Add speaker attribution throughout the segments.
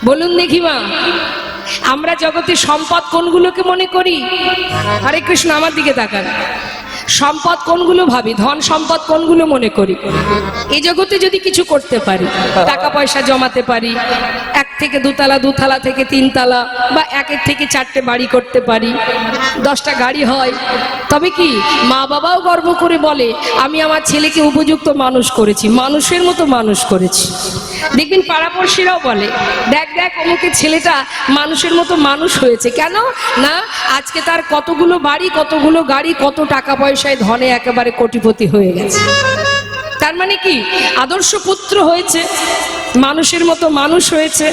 Speaker 1: বলুন দেখি মা, আমরা জগতে সম্পদ কোনগুলোকে মনে করি? হরে কৃষ্ণ, আমার দিকে তাকান। সম্পদ কোনগুলো ভাবি, ধন সম্পদ কোনগুলো মনে করি? এই জগতে যদি কিছু করতে পারি, টাকা পয়সা জমাতে পারি, 1 থেকে 2 তলা, 2 তলা থেকে 3 তলা, বা 1 থেকে 4টে বাড়ি করতে পারি, 10টা গাড়ি হয়, তবে কি মা বাবাও গর্ব করে বলে আমি আমার ছেলেকে উপযুক্ত মানুষ করেছি, মানুষের মতো মানুষ করেছি। দেখবেন পাড়াপড়শিরাও বলে দেখ দেখ অমুকের ছেলেটা মানুষের মতো মানুষ হয়েছে। কেন না, আজকে তার কতগুলো বাড়ি, কতগুলো গাড়ি, কত টাকা পয়সায় ধনে একেবারে কোটিপতি হয়ে গেছে। তার মানে কি আদর্শ পুত্র হয়েছে, মানুষের মতো মানুষ হয়েছে।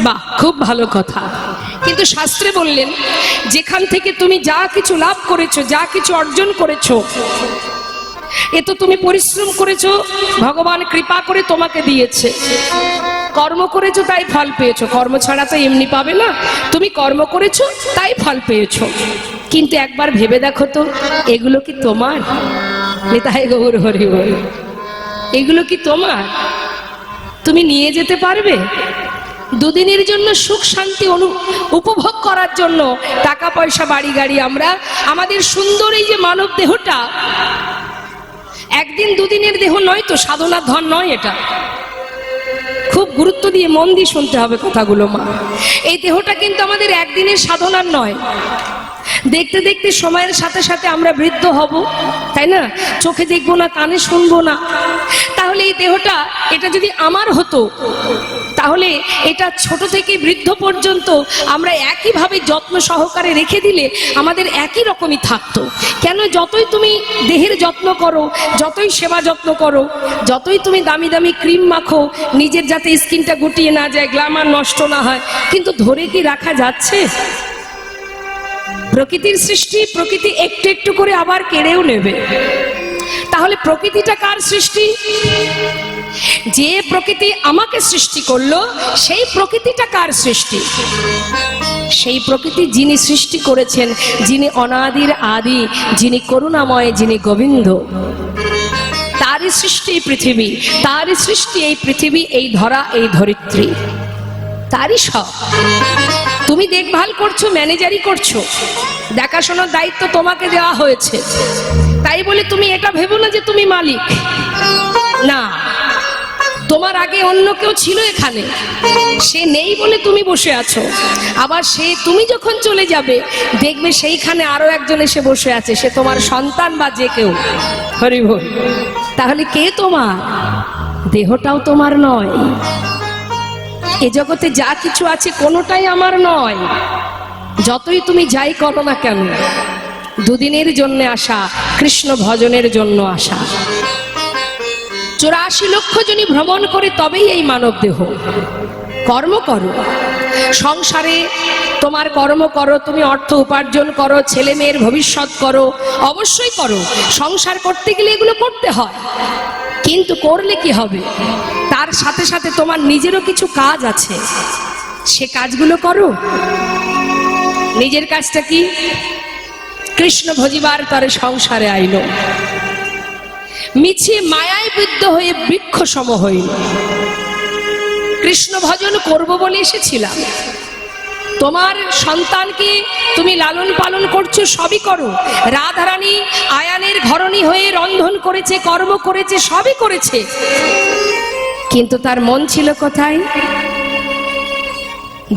Speaker 1: বাহ, খুব ভালো কথা। কিন্তু শাস্ত্রে বললেন যেখান থেকে তুমি যা কিছু লাভ করেছো, যা কিছু অর্জন করেছো, এ তো তুমি পরিশ্রম করেছো, ভগবান কৃপা করে তোমাকে দিয়েছে। কর্ম করেছো তাই ফল পেয়েছো, কর্ম ছাড়া তো এমনি পাবে না। তুমি কর্ম করেছো তাই ফল পেয়েছো। কিন্তু একবার ভেবে দেখো তো, এগুলো কি তোমার? নিতাই গৌর হরি বল, এগুলো কি তোমার? তুমি নিয়ে যেতে পারবে? দুদিনের জন্য সুখ শান্তি উপভোগ করার জন্য টাকা পয়সা বাড়ি গাড়ি, আমরা আমাদের সুন্দর এই যে মানব দেহটা একদিন দুদিনের দেহ নয় তো, সাধনার ধন নয় এটা। খুব গুরুত্ব দিয়ে মন দিয়ে শুনতে হবে কথাগুলো মা। এই দেহটা কিন্তু আমাদের একদিনের সাধনার নয়। দেখতে দেখতে সময়ের সাথে সাথে আমরা বৃদ্ধ হব, তাই না? চোখে দেখবো না, কানে শুনবো না। তাহলে এই দেহটা, এটা যদি আমার হতো, তাহলে এটা ছোট থেকে বৃদ্ধ পর্যন্ত আমরা একইভাবে যত্ন সহকারে রেখে দিলে আমাদের একই রকমই থাকতো। কেন? যতই তুমি দেহের যত্ন করো, যতই সেবা যত্ন করো, যতই তুমি দামি দামি ক্রিম মাখো নিজের যাতে স্কিনটা গুটিয়ে না যায়, গ্ল্যামার নষ্ট না হয়, কিন্তু ধরে কি রাখা যাচ্ছে? প্রকৃতির সৃষ্টি, প্রকৃতি একটু একটু করে আবার কেড়েও নেবে। তাহলে প্রকৃতিটা কার সৃষ্টি? যে প্রকৃতি আমাকে সৃষ্টি করলো, সেই প্রকৃতিটা কার সৃষ্টি? সেই প্রকৃতি যিনি সৃষ্টি করেছেন, যিনি অনাদির আদি, যিনি করুণাময়, যিনি গোবিন্দ, তারই সৃষ্টি এই পৃথিবী, তারই সৃষ্টি এই পৃথিবী, এই ধরা, এই ধরিত্রী, তারই সব। তুমি দেখভাল করছো, ম্যানেজারি করছো, দেখাশোনার দায়িত্ব তোমাকে দেওয়া হয়েছে। তাই বলে তুমি এটা ভেবো না যে তুমি মালিক। না, তোমার আগে অন্য কেউ ছিল এখানে, সে নেই বলে তুমি বসে আছো। আবার তুমি যখন চলে যাবে দেখবে সেইখানে আরো একজন এসে বসে আছে, সে তোমার সন্তান বা যে কেউ। হরি বল। তাহলে কে তোমার? দেহটাও তোমার নয়। এ জগতে যা কিছু আছে কোনোটাই আমার নয়। যতই তুমি যাই করো না কেন, দুদিনের জন্য আসা, কৃষ্ণ ভজনের জন্য আসা। 84 লক্ষ জনই ভ্রমণ করে তবেই এই মানব দেহ। কর্ম করো, সংসারে তোমার কর্ম করো, তুমি অর্থ উপার্জন করো, ছেলে মেয়ের ভবিষ্যৎ করো, অবশ্যই করো। সংসার করতে গেলে এগুলো করতে হয়, কিন্তু করলে কি হবে? তার সাথে সাথে তোমার নিজেরও কিছু কাজ আছে, সে কাজগুলো করো। নিজের কাজটা কি? কৃষ্ণ ভজিবার তরে সংসারে আইলো, মিছে মায়ায় বৃদ্ধ হয়ে বৃক্ষ সম হইল। কৃষ্ণ ভজন করব বলে এসেছিলাম। তোমার সন্তানকে তুমি লালন পালন করছো, সবই করো। রাধারানী আয়ানের ঘরণী হয়ে রন্ধন করেছে, কর্ম করেছে, সবই করেছে, কিন্তু তার মন ছিল কোথায়?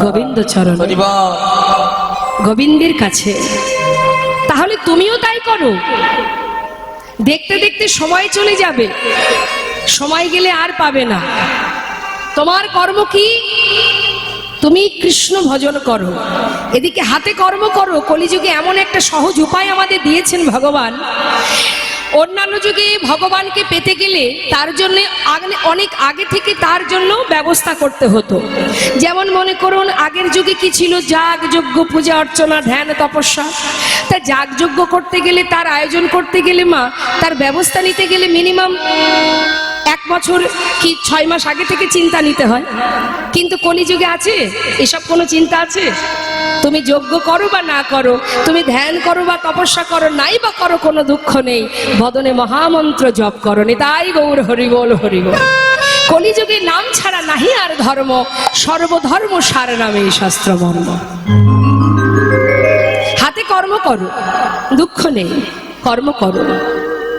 Speaker 1: গোবিন্দ চরণ, গোবিন্দের কাছে। তাহলে তুমিও তাই করো। দেখতে দেখতে সময় চলে যাবে, সময় গেলে আর পাবে না। তোমার কর্ম কি? তুমি কৃষ্ণ ভজন করো, এদিকে হাতে কর্ম করো। কলিযুগে এমন একটা সহজ উপায় আমাদের দিয়েছেন ভগবান। অন্যান্য যুগে ভগবানকে পেতে গেলে তার জন্য অনেক আগে থেকে তার জন্য ব্যবস্থা করতে হতো। যেমন মনে করুন, আগের যুগে কি ছিল? যাগ যজ্ঞ, পূজা অর্চনা, ধ্যান, তপস্যা। তা যাগ যজ্ঞ করতে গেলে, তার আয়োজন করতে গেলে মা, তার ব্যবস্থা নিতে গেলে মিনিমাম 1 বছর কি 6 মাস আগে থেকে চিন্তা নিতে হয়। কিন্তু কলিযুগে আছে এসব? কোনো চিন্তা আছে? তুমি যজ্ঞ করো বা না করো, তুমি ধ্যান করো বা তপস্যা করো, নাই বা করো, কোনো দুঃখ নেই। বদনে মহামন্ত্র জপ করো। নিতাই গৌর হরি বল, হরি বল। কলিযুগে নাম ছাড়া নাহি আর ধর্ম, সর্বধর্ম সার নামে শাস্ত্র মর্ম। হাতে কর্ম করো, দুঃখ নেই, কর্ম করো,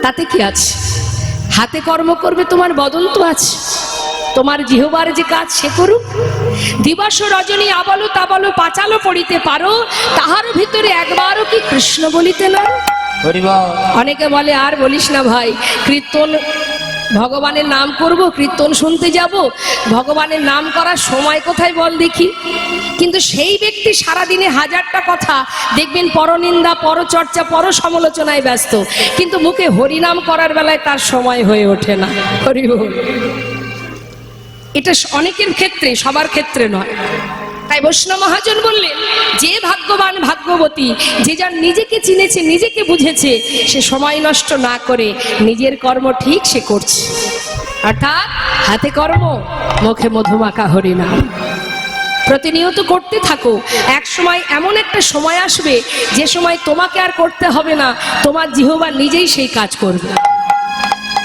Speaker 1: তাতে কি আছে? হাতে কর্ম করবে, তোমার বদন তো আছে, তোমার জিহ্বার যে কাজ সে করুক। দিবস রজনী আবলো তাবলো পাঁচালো পড়িতে পারো, তাহার ভিতরে একবারও কি কৃষ্ণ বলিতে না? অনেকে বলে আর বলিস না ভাই, কীর্তন ভগবানের নাম করব, কীর্তন শুনতে যাব, ভগবানের নাম করার সময় কোথায় বল দেখি? কিন্তু সেই ব্যক্তি সারাদিনে হাজারটা কথা দেখবেন পরনিন্দা, পরচর্চা, পর সমালোচনায় ব্যস্ত, কিন্তু মুখে হরিনাম করার বেলায় তার সময় হয়ে ওঠে না। হরি বল। এটা অনেকের ক্ষেত্রে, সবার ক্ষেত্রে নয়। তাই বৈষ্ণব মহাজন বললেন, যে ভাগ্যবান ভাগ্যবতী, যে যার নিজেকে চিনেছে, নিজেকে বুঝেছে, সে সময় নষ্ট না করে নিজের কর্ম ঠিক সে করছে। অর্থাৎ হাতে কর্ম, মুখে মধুমাখা হরিনাম প্রতিনিয়ত করতে থাকো। এক সময় এমন একটা সময় আসবে যে সময় তোমাকে আর করতে হবে না, তোমার জিহ্বা নিজেই সেই কাজ করবে।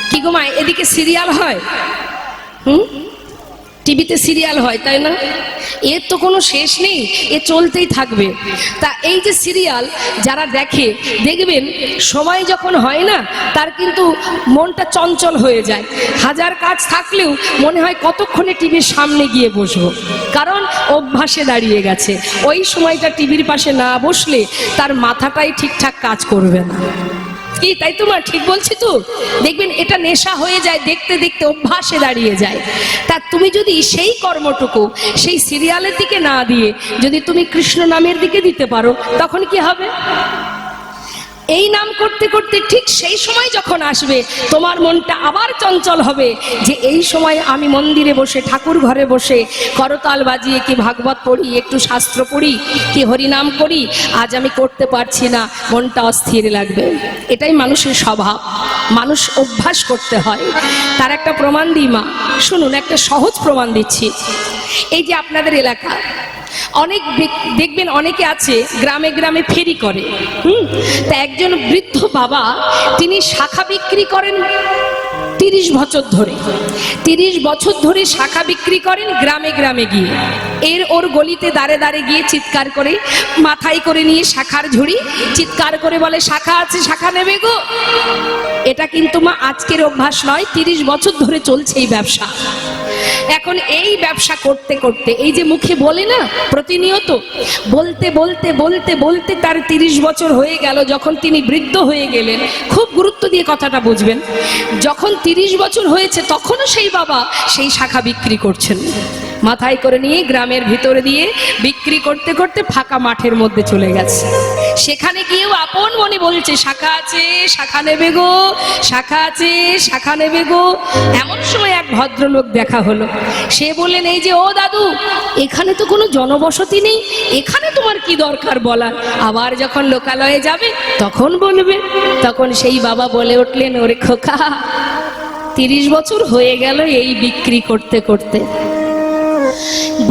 Speaker 1: কি গো মা, এদিকে সিরিয়াল হয়, টিভিতে সিরিয়াল হয়, তাই না? এর তো কোনো শেষ নেই, এ চলতেই থাকবে। তা এই যে সিরিয়াল যারা দেখে, দেখবেন সময় যখন হয় না, তার কিন্তু মনটা চঞ্চল হয়ে যায়। হাজার কাজ থাকলেও মনে হয় কতক্ষণে টিভির সামনে গিয়ে বসবো, কারণ অভ্যাসে দাঁড়িয়ে গেছে। ওই সময়টা টিভির পাশে না বসলে তার মাথাটাই ঠিকঠাক কাজ করবে না। কি তাই তো মা, ঠিক বলছি তো? দেখবেন এটা নেশা হয়ে যায়, দেখতে দেখতে অভ্যাসে দাঁড়িয়ে যায়। তা তুমি যদি সেই কর্মটুকু সেই সিরিয়ালের দিকে না দিয়ে যদি তুমি কৃষ্ণ নামের দিকে দিতে পারো, তখন কি হবে? এই নাম করতে করতে ঠিক সেই সময় যখন আসবে, তোমার মনটা আবার চঞ্চল হবে যে এই সময় আমি মন্দিরে বসে, ঠাকুর ঘরে বসে করতাল বাজিয়ে কি ভাগবত পড়ি, একটু শাস্ত্র পড়ি, কি হরিনাম করি, আজ আমি করতে পারছি না, মনটা অস্থির লাগবে। এটাই মানুষের স্বভাব, মানুষ অভ্যাস করতে হয়। তার একটা প্রমাণ দিই মা, শুনুন, একটা সহজ প্রমাণ দিচ্ছি। এই যে আপনাদের এলাকা অনেক দেখবেন অনেকে আছে গ্রামে গ্রামে ফেরি করে, তা একজন বৃদ্ধ বাবা, তিনি শাখা বিক্রি করেন 30 বছর ধরে। 30 বছর ধরে শাখা বিক্রি করেন গ্রামে গ্রামে গিয়ে, ওর গলিতে দাঁড়ে দাঁড়ে গিয়ে চিৎকার করে, মাথায় করে নিয়ে শাখার ঝুড়ি, চিৎকার করে বলে, শাখা আছে, শাখা নেবে গো। এটা কিন্তু মা আজকের অভ্যাস নয়, 30 বছর ধরে চলছে এই ব্যবসা। এখন এই ব্যবসা করতে করতে, এই যে মুখে বলে না প্রতিনিয়ত, বলতে বলতে বলতে বলতে তার 30 বছর হয়ে গেল। যখন তিনি বৃদ্ধ হয়ে গেলেন, খুব গুরুত্ব দিয়ে কথাটা বুঝবেন, যখন 30 বছর হয়েছে তখনও সেই বাবা সেই শাখা বিক্রি করছেন, মাথায় করে নিয়ে গ্রামের ভিতরে দিয়ে বিক্রি করতে করতে ফাঁকা মাঠের মধ্যে চলে গেছে। সেখানে গিয়েও আপন মনে বলছে, শাখা আছে, শাখা নেবে গো, শাখা আছে, শাখা নেবে গো। এমন সময় এক ভদ্রলোক দেখা হলো। সে বললেন, এই যে ও দাদু, এখানে তো কোনো জনবসতি নেই, এখানে তোমার কি দরকার বলার? আবার যখন লোকালয়ে যাবে তখন বলবে। তখন সেই বাবা বলে উঠলেন, ওরে খোকা, 30 বছর হয়ে গেল এই বিক্রি করতে করতে,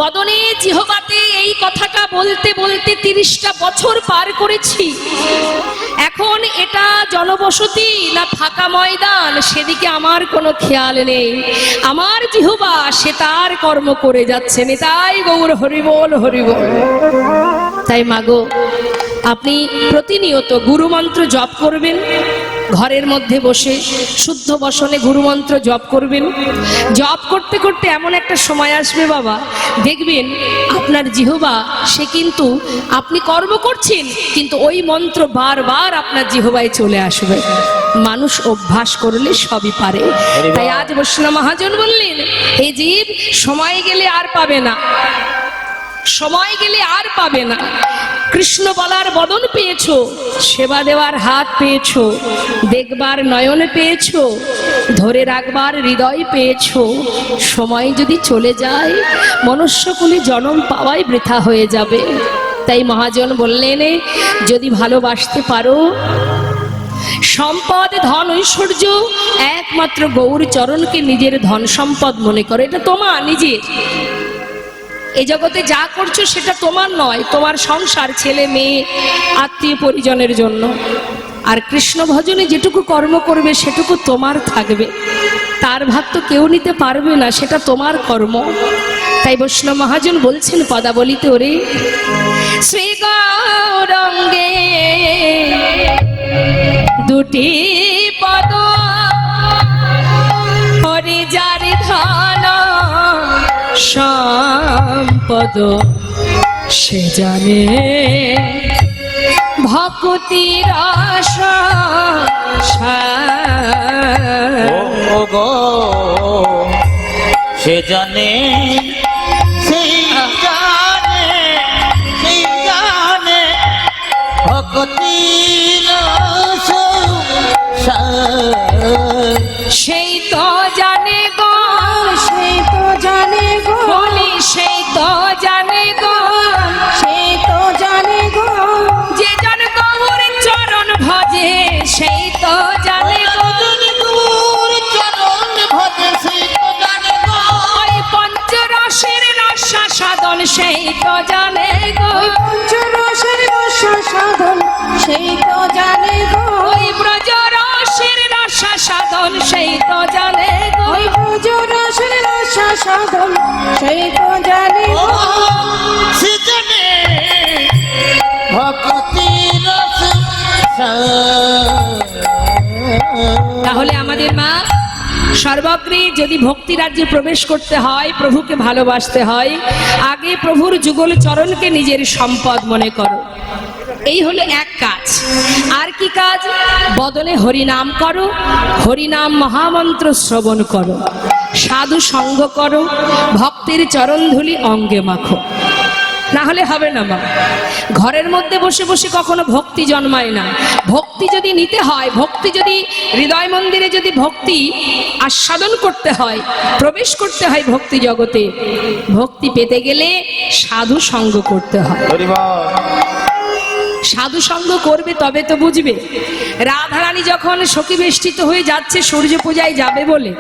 Speaker 1: বদনে জিহ্বাতে এই কথাটা বলতে বলতে 30টা বছর পার করেছি। এখন এটা জনবসতি না ফাঁকা ময়দান, সেদিকে আমার কোনো খেয়াল নেই। আমার জিহ্বা সে তার কর্ম করে যাচ্ছে। নিতাই গৌর হরিবোল হরিবোল। তাই মাগো, আপনি প্রতিনিয়ত গুরুমন্ত্র জপ করবেন, ঘরের মধ্যে বসে শুদ্ধ বসনে গুরুমন্ত্র জপ করবেন। জপ করতে করতে এমন একটা সময় আসবে বাবা, দেখবেন আপনার জিহ্বা সে কিন্তু, আপনি কর্ম করছেন কিন্তু ওই মন্ত্র বারবার আপনার জিহ্বায় চলে আসবে। মানুষ অভ্যাস করলে সবই পারে। তাই আজ বৈষ্ণব মহাজন বললেন, এই জীব সময় গেলে আর পাবে না, সময় গেলে আর পাবে না। কৃষ্ণ বলার বদন পেয়েছো, সেবা দেওয়ার হাত পেয়েছো, দেখবার নয়ন পেয়েছো, ধরে রাখবার হৃদয় পেয়েছো। সময় যদি চলে যায়, মনুষ্যকুলে জন্ম পাওয়াই বৃথা হয়ে যাবে। তাই মহাজন বললেন, যদি ভালোবাসতে পারো, সম্পদ ধন ঐশ্বর্য একমাত্র গৌর চরণকে নিজের ধন সম্পদ মনে করো। এটা তোমার নিজের, এই জগতে যা করছো সেটা তোমার নয়, তোমার সংসার, ছেলে মেয়ে, আত্মীয় পরিজনের জন্য। আর কৃষ্ণ ভজনে যেটুকু কর্ম করবে সেটুকু তোমার থাকবে। তার ভাগ তো কেউ নিতে পারবে না, সেটা তোমার কর্ম। তাই বৈষ্ণব মহাজন বলছেন পদাবলিতে, ওরে শ্রী গৌরঙ্গে দুটি পদ, হরি যারি ধন সম্পদ, সে জানে ভক্তি রস
Speaker 2: গো, সে জানে, সেই জানে, সেই জানে ভক্তি রস,
Speaker 1: সেই তো জানে গো,
Speaker 3: সেই তো জানে গো,
Speaker 1: বলি সেই তো জানে গো,
Speaker 3: সেই তো জানে গো,
Speaker 1: যে জন গৌর চরণ ভজে সেই তো জানে গো,
Speaker 2: চরণ ভজে সেই তো জানে গো,
Speaker 1: ওই পঞ্চরসের রসা সাধন সেই তো জানে গো,
Speaker 3: পঞ্চরসের রস সাধন সেই তো জানে গো,
Speaker 1: ওই ব্রজরসের রসা সাধন সেই তো জানে গো,
Speaker 3: ওই ব্রজরসের রস সাধন সেই তো জানে
Speaker 2: ও
Speaker 3: গো,
Speaker 2: সে জানে ভক্তি রস।
Speaker 1: তাহলে আমাদের মা সর্বগ্রে যদি ভক্তি রাজ্যে প্রবেশ করতে হয়, প্রভুকে ভালোবাসতে হয়, আগে প্রভুর যুগল চরণকে নিজের সম্পদ মনে করো। এই হলো এক কাজ। আর কি কাজ? বদলে হরিনাম করো, হরিনাম মহামন্ত্র শ্রবণ করো, সাধু সঙ্গ করো, ভক্তের চরণধুলি অঙ্গে মাখো। না হলে হবে না মা। ঘরের মধ্যে বসে বসে কখনো ভক্তি জন্মায় না। ভক্তি যদি নিতে হয়, ভক্তি যদি হৃদয় মন্দিরে যদি ভক্তি আস্বাদন করতে হয়, প্রবেশ করতে হয় ভক্তি জগতে, ভক্তি পেতে গেলে সাধু সঙ্গ করতে হয়। সাধু সঙ্গ করবে তবে তো বুঝবে। রাধারানী যখন সখী বেষ্টিত হয়ে যাচ্ছে সূর্য পূজায় যাবে বলে,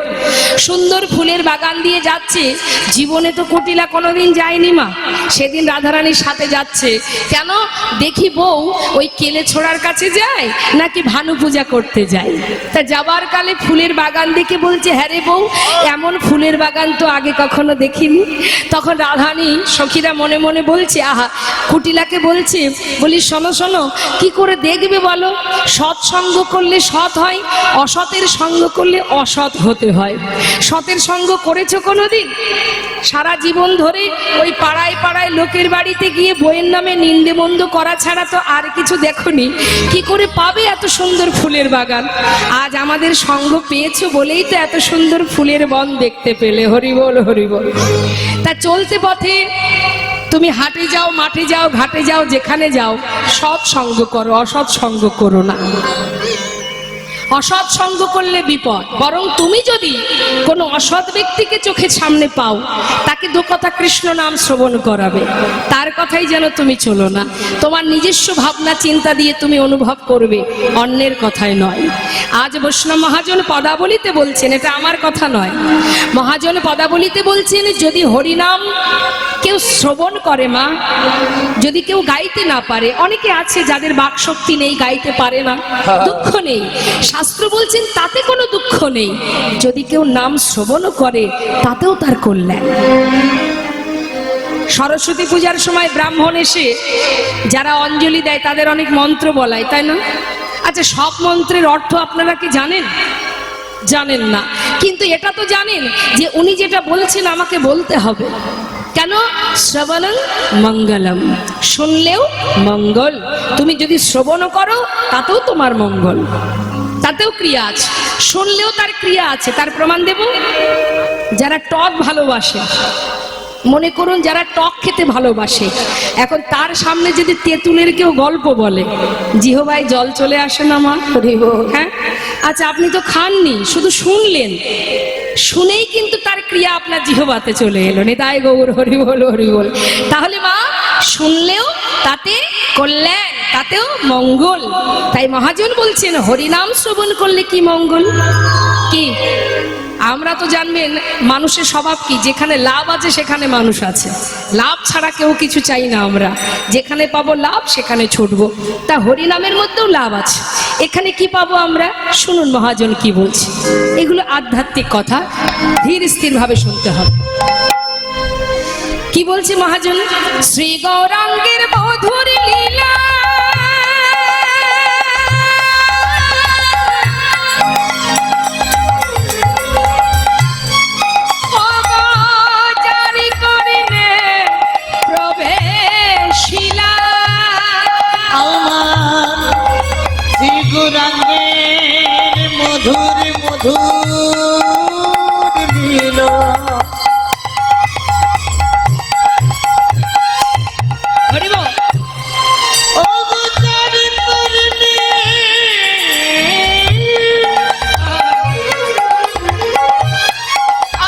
Speaker 1: সুন্দর ফুলের বাগান দিয়ে যাচ্ছে, জীবনে তো কুটিলা কোনোদিন যায়নি মা, সেদিন রাধারানীর সাথে যাচ্ছে। কেন? দেখি বউ ওই কেলে ছোড়ার কাছে যায় নাকি ভানু পূজা করতে যায়। তা যাবার কালে ফুলের বাগান দেখে বলছে, হ্যাঁ রে বউ, এমন ফুলের বাগান তো আগে কখনো দেখিনি। তখন রাধারানী সখীরা মনে মনে বলছে, আহা, কুটিলাকে বলছে, বলি শোনো শোনো, কি করে দেখবে বলো? সৎসঙ্গ করলে সৎ হয়, অসতের সঙ্গ করলে অসৎ হতে হয়। সতের সঙ্গ করেছো কোনোদিন? সারা জীবন ধরে ওই পাড়ায় পাড়ায় লোকের বাড়িতে গিয়ে বইয়ের নামে নিন্দে মন্দ করা ছাড়া তো আর কিছু দেখোনি। কি করে পাবে এত সুন্দর ফুলের বাগান? আজ আমাদের সঙ্গ পেয়েছো বলেই তো এত সুন্দর ফুলের বন দেখতে পেলে। হরি বল, হরি বল। তা চলতে পথে তুমি হাটে যাও, মাঠে যাও, ঘাটে যাও, যেখানে যাও, সৎ সঙ্গ করো, অসৎ সঙ্গ করো না। অসৎ সঙ্গ করলে বিপদ। বরং তুমি যদি কোনো অসৎ ব্যক্তিকে চোখের সামনে পাও, তাকে দু কথা কৃষ্ণ নাম শ্রবণ করাবে, তার কথাই যেন তুমি চলো না। তোমার নিজস্ব ভাবনা চিন্তা দিয়ে তুমি অনুভব করবে, অন্যের কথাই নয়। আজ বৈষ্ণব মহাজন পদাবলিতে বলছেন, এটা আমার কথা নয়, মহাজন পদাবলিতে বলছেন, যদি হরিনাম কেউ শ্রবণ করে মা, যদি কেউ গাইতে না পারে, অনেকে আছে যাদের বাকশক্তি নেই, গাইতে পারে না, দুঃখ নেই। শাস্ত্র বলছেন তাতে কোনো দুঃখ নেই। যদি কেউ নাম শ্রবণও করে, তাতেও তার কল্যাণ। সরস্বতী পূজার সময় ব্রাহ্মণ এসে যারা অঞ্জলি দেয় তাদের অনেক মন্ত্র বলায়, তাই না? আচ্ছা, সব মন্ত্রের অর্থ আপনারা কি জানেন? জানেন না, কিন্তু এটা তো জানেন যে উনি যেটা বলছেন আমাকে বলতে হবে। কেন? শ্রবণং মঙ্গলম, শুনলেও মঙ্গল। তুমি যদি শ্রবণ করো তাতেও তোমার মঙ্গল, তাতেও ক্রিয়া আছে। শুনলেও তার ক্রিয়া আছে। তার প্রমাণ দেব। যারা টক ভালোবাসে, মনে করুন যারা টক খেতে ভালোবাসে, এখন তার সামনে যদি তেঁতুলের কেউ গল্প বলে, জিহবায় জল চলে আসে না মা? হ্যাঁ। আচ্ছা, আপনি তো খাননি, শুধু শুনলেন, শুনেই কিন্তু তার ক্রিয়া আপনার জিহবাতে চলে এলো। নিতাই গৌর, হরি বল, হরি বল। তাহলে মা, শুনলেও তাতে কল্যাণ, তাতেও মঙ্গল। তাই মহাজন বলছেন হরিনাম শ্রবণ করলে কি মঙ্গল। কি? আমরা তো জানবেন মানুষের স্বভাব কি, যেখানে লাভ আছে সেখানে মানুষ আছে, লাভ ছাড়া কেউ কিছু চাই না আমরা, যেখানে পাবো লাভ সেখানে ছুটবো। তা হরিনামের মধ্যেও লাভ আছে। এখানে কি পাবো আমরা? শুনুন মহাজন কি বলছে। এগুলো আধ্যাত্মিক কথা, ধীর স্থির ভাবে শুনতে হবে। কি বলছে মহাজন? শ্রী গৌরাঙ্গের মধুর লীলা জারি করিলে প্রবেশিলা
Speaker 2: আমার শ্রী গৌরাঙ্গের মধুর মধুর লীলা।
Speaker 1: হরিব
Speaker 2: ও গো জারি করিলে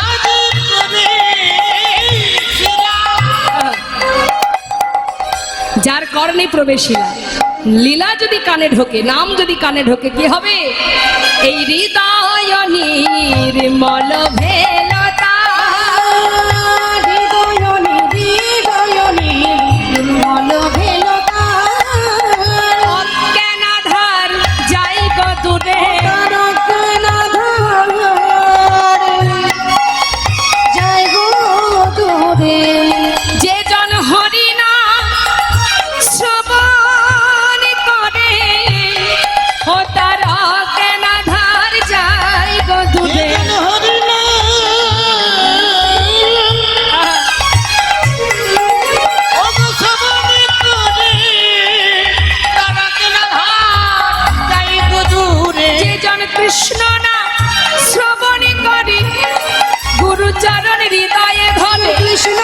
Speaker 2: আদি প্রবেশিলা।
Speaker 1: যার কর্ণে প্রবেশিলা, লীলা যদি কানে ঢোকে, নাম যদি কানে ঢোকে, কি হবে? এই হৃদয় নির্মল ভেলতা অজ্ঞানাধার যাই গো দূরে যে জন হরিনা শ্রবণ করে ও তার অজ্ঞানাধার যাই গো দূরে। যে জন কৃষ্ণ না শ্রবণ করে গুরুচরণ হৃদয়ে ধরে কৃষ্ণ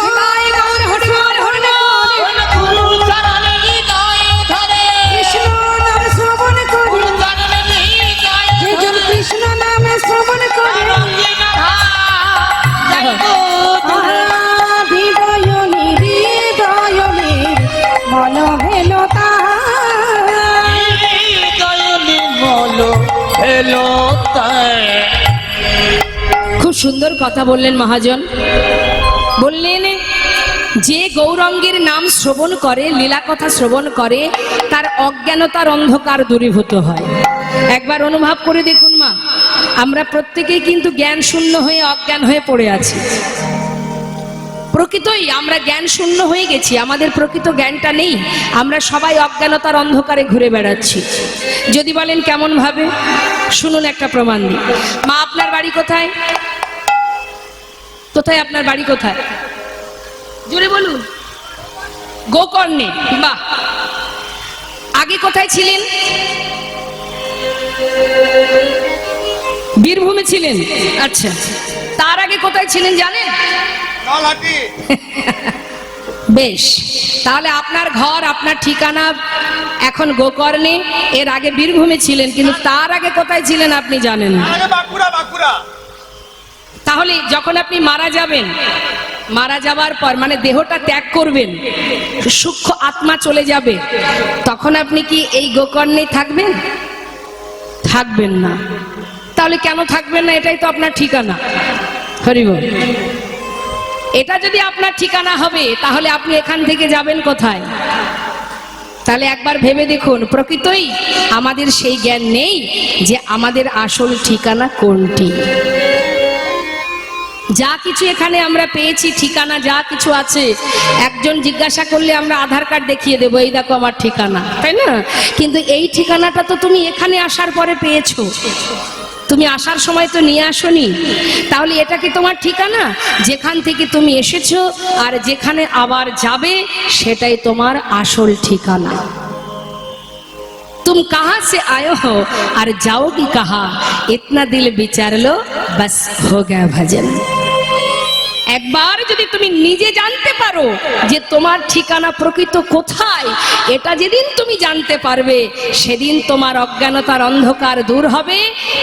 Speaker 1: খুব সুন্দর কথা বললেন মহাজন। বললেন যে গৌরাঙ্গের নাম শ্রবণ করে, লীলা কথা শ্রবণ করে, তার অজ্ঞানতার অন্ধকার দূরীভূত হয়। একবার অনুভব করে দেখুন মা, আমরা প্রত্যেকেই কিন্তু জ্ঞান শূন্য হয়ে অজ্ঞান হয়ে পড়ে আছি। প্রকৃতই আমরা জ্ঞান শূন্য হয়ে গেছি, আমাদের প্রকৃত জ্ঞানটা নেই। আমরা সবাই অজ্ঞানতার অন্ধকারে ঘুরে বেড়াচ্ছি। যদি বলেন কেমন ভাবে, শুনুন একটা প্রমাণ দিই। মা, আপনার বাড়ি কোথায়? কোথায় আপনার বাড়ি? কোথায়? জোরে বলুন। গোকর্ণে। বাহ। আগে কোথায় ছিলেন? বীরভূমে ছিলেন। আচ্ছা, তার আগে কোথায় ছিলেন জানেন? বেশ, তাহলে আপনার ঘর, আপনার ঠিকানা এখন গোকর্ণে, এর আগে বীরভূমে ছিলেন, কিন্তু তার আগে কোথায় ছিলেন আপনি জানেন না। তাহলে যখন আপনি মারা যাবেন, মারা যাবার পর মানে দেহটা ত্যাগ করবেন, সূক্ষ্ম আত্মা চলে যাবে, তখন আপনি কি এই গোকর্ণে থাকবেন? থাকবেন না। তাহলে কেন থাকবেন না? এটাই তো আপনার ঠিকানা। হরি বল। এটা যদি আপনার ঠিকানা হবে, তাহলে আপনি এখান থেকে যাবেন কোথায়? তাহলে একবার ভেবে দেখুন, প্রকৃতই আমাদের সেই জ্ঞান নেই যে আমাদের আসল ঠিকানা কোনটি। যা কিছু এখানে আমরা পেয়েছি, ঠিকানা যা কিছু আছে, একজন জিজ্ঞাসা করলে আমরা আধার কার্ড দেখিয়ে দেবো, এই দেখো আমার ঠিকানা, তাই না? কিন্তু এই ঠিকানাটা তো তুমি এখানে আসার পরে পেয়েছো, তুমি আসার সময় তো নিয়ে আসোনি। তাহলে এটা কি তোমার ঠিকানা? যেখান থেকে তুমি এসেছো আর যেখানে আবার যাবে, সেটাই তোমার আসল ঠিকানা। तुम कहां से आए हो और जाओगी कहां, इतना दिल विचार लो, बस हो गया भजन। একবার যদি তুমি নিজে জানতে পারো যে তোমার ঠিকানা প্রকৃত কোথায়, এটা যেদিন তুমি জানতে পারবে, সেদিন তোমার অজ্ঞানতার অন্ধকার দূর হবে,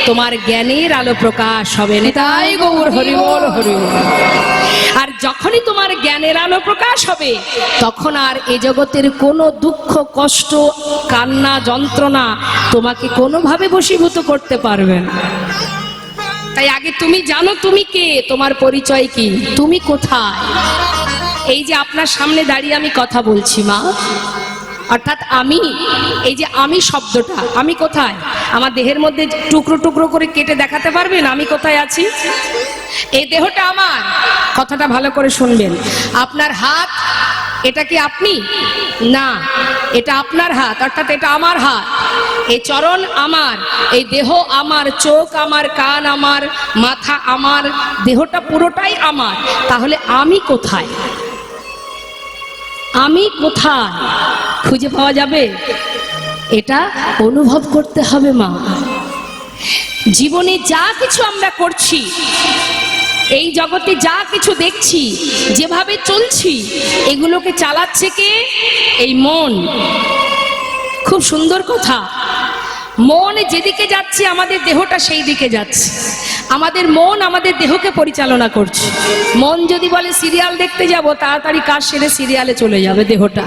Speaker 1: তোমার জ্ঞানের আলো প্রকাশ হবে। নিতাই গৌর হরি বল, হরি বল। আর যখনই তোমার জ্ঞানের আলো প্রকাশ হবে, তখন আর এ জগতের কোনো দুঃখ, কষ্ট, কান্না, যন্ত্রণা তোমাকে কোনোভাবে বশীভূত করতে পারবে না। তাই আগে তুমি জানো তুমি কে, তোমার পরিচয় কি, তুমি কোথায়। এই যে আপনার সামনে দাঁড়িয়ে আমি কথা বলছি মা, অর্থাৎ আমি, এই যে আমি শব্দটা, আমি কোথায়? আমার দেহের মধ্যে টুকরো টুকরো করে কেটে দেখাতে পারবেন আমি কোথায় আছি? এই দেহটা আমার, কথাটা ভালো করে শুনবেন। আপনার হাত, এটা কি আপনি? না, এটা আপনার হাত, অর্থাৎ এটা আমার হাত। এই চরণ আমার, এই দেহ আমার, চোখ আমার, কান আমার, মাথা আমার, দেহটা পুরোটাই আমার। তাহলে আমি কোথায়? আমি কোথায় খুঁজে পাওয়া যাবে? এটা অনুভব করতে হবে মা। জীবনে যা কিছু আমরা করছি, এই জগতে যা কিছু দেখছি, যেভাবে চলছি, এগুলোকে চালাচ্ছে কে? এই মন। খুব সুন্দর কথা। মন যেদিকে যাচ্ছে আমাদের দেহটা সেই দিকে যাচ্ছে। আমাদের মন আমাদের দেহকে পরিচালনা করছে। মন যদি বলে সিরিয়াল দেখতে যাব, তাড়াতাড়ি কাজ সেরে সিরিয়ালে চলে যাবে দেহটা।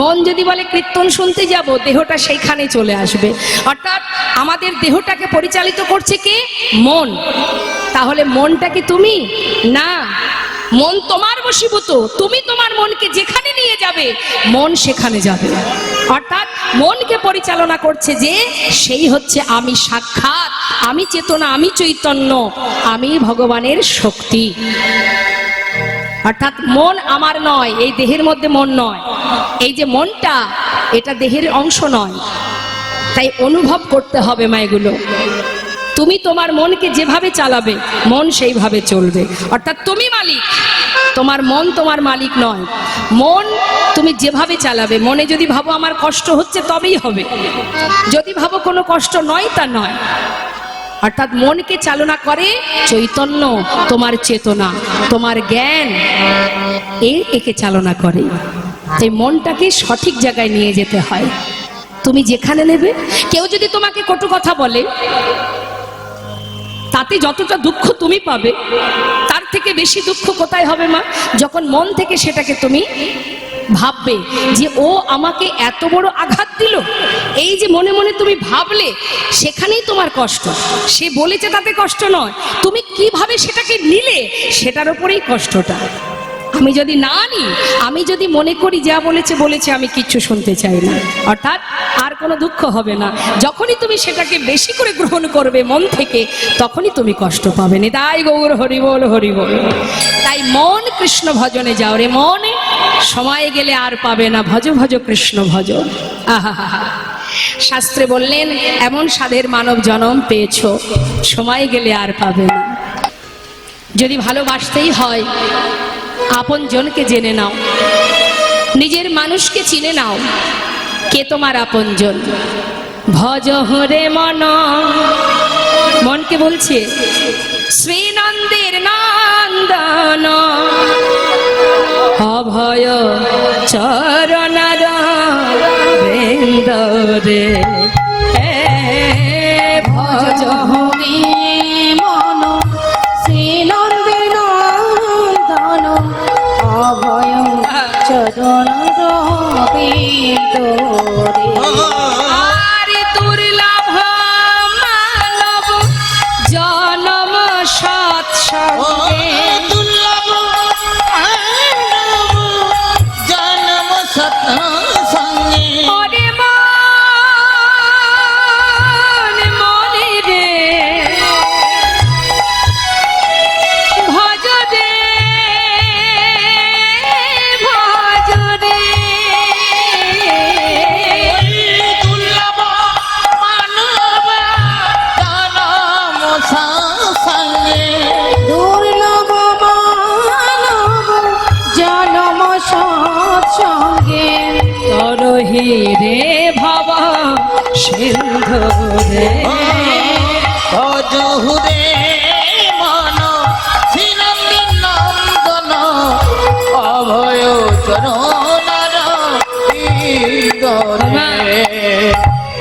Speaker 1: মন যদি বলে কীর্তন শুনতে যাব, দেহটা সেইখানে চলে আসবে। অর্থাৎ আমাদের দেহটাকে পরিচালিত করছে কে? মন। তাহলে মনটা কি তুমি? না, মন তোমার বশীভূত। তুমি তোমার মনকে যেখানে নিয়ে যাবে, মন সেখানে যাবে। অর্থাৎ মনকে পরিচালনা করছে যে, সেই হচ্ছে আমি সাক্ষাৎ, আমি চেতনা, আমি চৈতন্য, আমি ভগবানের শক্তি। অর্থাৎ মন আমার নয়, এই দেহের মধ্যে মন নয়। এই যে মনটা, এটা দেহের অংশ নয়। তাই অনুভব করতে হবে মা এগুলো। তুমি তোমার মনকে যেভাবে চালাবে, মন সেইভাবে চলবে। অর্থাৎ তুমি মালিক, তোমার মন তোমার মালিক নয়। মন তুমি যেভাবে চালাবে, মনে যদি ভাবো আমার কষ্ট হচ্ছে তবেই হবে, যদি ভাবো কোনো কষ্ট নয় তা নয়। অর্থাৎ মনকে চালনা করে চৈতন্য, তোমার চেতনা, তোমার জ্ঞান, একে চালনা করে। এই মনটাকে সঠিক জায়গায় নিয়ে যেতে হয়। তুমি যেখানে নেবে, কেউ যদি তোমাকে কটু কথা বলে, তাতে যতটা দুঃখ তুমি পাবে, তার থেকে বেশি দুঃখ কোথায় হবে মা? যখন মন থেকে সেটাকে তুমি ভাববে যে ও আমাকে এত বড় আঘাত দিল। এই যে মনে মনে তুমি ভাবলে, সেখানেই তোমার কষ্ট। সে বলেছে তাতে কষ্ট নয়, তুমি কিভাবে সেটাকে নিলে সেটার উপরেই কষ্টটা। আমি যদি না নিই, আমি যদি মনে করি যা বলেছে বলেছে, আমি কিচ্ছু শুনতে চাই না, অর্থাৎ আর কোনো দুঃখ হবে না। যখনই তুমি সেটাকে বেশি করে গ্রহণ করবে মন থেকে, তখনই তুমি কষ্ট পাবে। নিতাই গৌর হরি বল, হরি বল। তাই মন কৃষ্ণ ভজনে যাও রে মন, সময় গেলে আর পাবে না, ভজ ভজ কৃষ্ণ ভজ। আহা, শাস্ত্রে বললেন এমন স্বাদের মানব জনম পেয়েছ, সময় গেলে আর পাবে না। যদি ভালোবাসতেই হয়, আপন জনকে জেনে নাও, নিজের মানুষকে চিনে নাও, কে তোমার আপন জন। ভজ হরে মন, মনকে বলছে শ্রীনন্দের নন্দন, অভয় চরণার বৃন্দরে, ভজ
Speaker 3: হরি মন শ্রীনন্দের নন্দন, অভয় চরণ বিন্দরে।
Speaker 1: আরে দুর্লভ মানব জনম সৎসঙ্গে,
Speaker 2: দুর্লভ মানব জন্ম সৎসঙ্গে।
Speaker 1: ওরে মন, মনে রে ভজ রে, ভজ রে।
Speaker 2: দুর্লভ মানব জন্ম সৎসঙ্গে।
Speaker 3: দুর্লভ মানব জনম সৎসঙ্গে,
Speaker 1: তরহি রে ভব সিন্ধু রে,
Speaker 2: ভজহুরে মন শ্রীনন্দী নন্দন, অভয় চরণার বিন্দরে।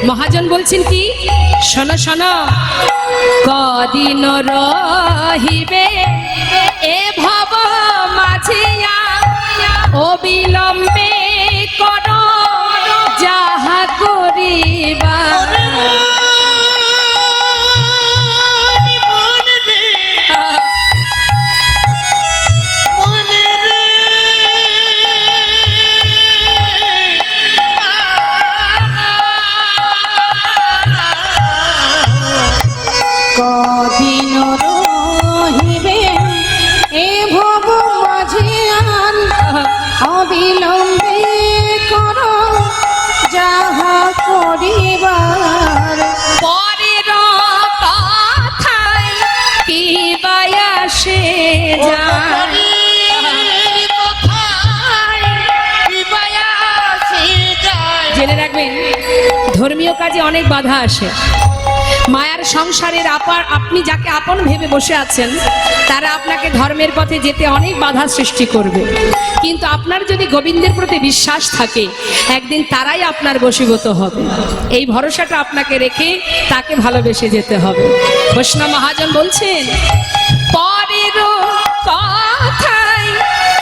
Speaker 1: মহাজন বলছেন কি, শোনো শোনো, কদিন রহিবে এ ভব মাঝিয়া, অবিলম্বে কর যাহা করিবা।
Speaker 2: মনে রে
Speaker 1: ধর্মীয় কাজে অনেক বাধা আসে। মায়ার সংসারের আপনি যাকে আপন ভেবে বসে আছেন তারা আপনাকে ধর্মের পথে যেতে অনেক বাধা সৃষ্টি করবে, কিন্তু আপনার যদি গোবিন্দের প্রতি বিশ্বাস থাকে একদিন তারাই আপনার বশীভূত হবে। এই ভরসাটা আপনাকে রেখে তাকে ভালোবেসে যেতে হবে। বৈষ্ণব মহাজন বলছেন, পরের কথায়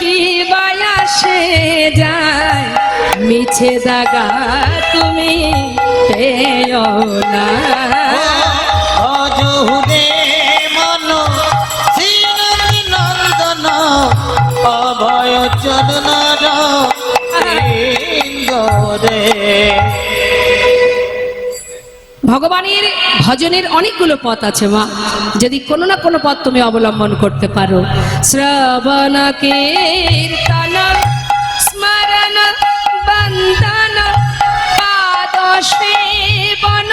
Speaker 1: কি বায়াসে যায়, মিছে দাগা তুমি পেও না।
Speaker 2: অজহুরে মন শ্রীনন্দী নন্দন অভয় চরণার ইন্দরে।
Speaker 1: ভগবানের ভজনের অনেকগুলো পথ আছে মা, যদি কোনো না কোনো পথ তুমি অবলম্বন করতে পারো। শ্রবণ কীর্তন স্মরণ বন্দন পাদ সেবন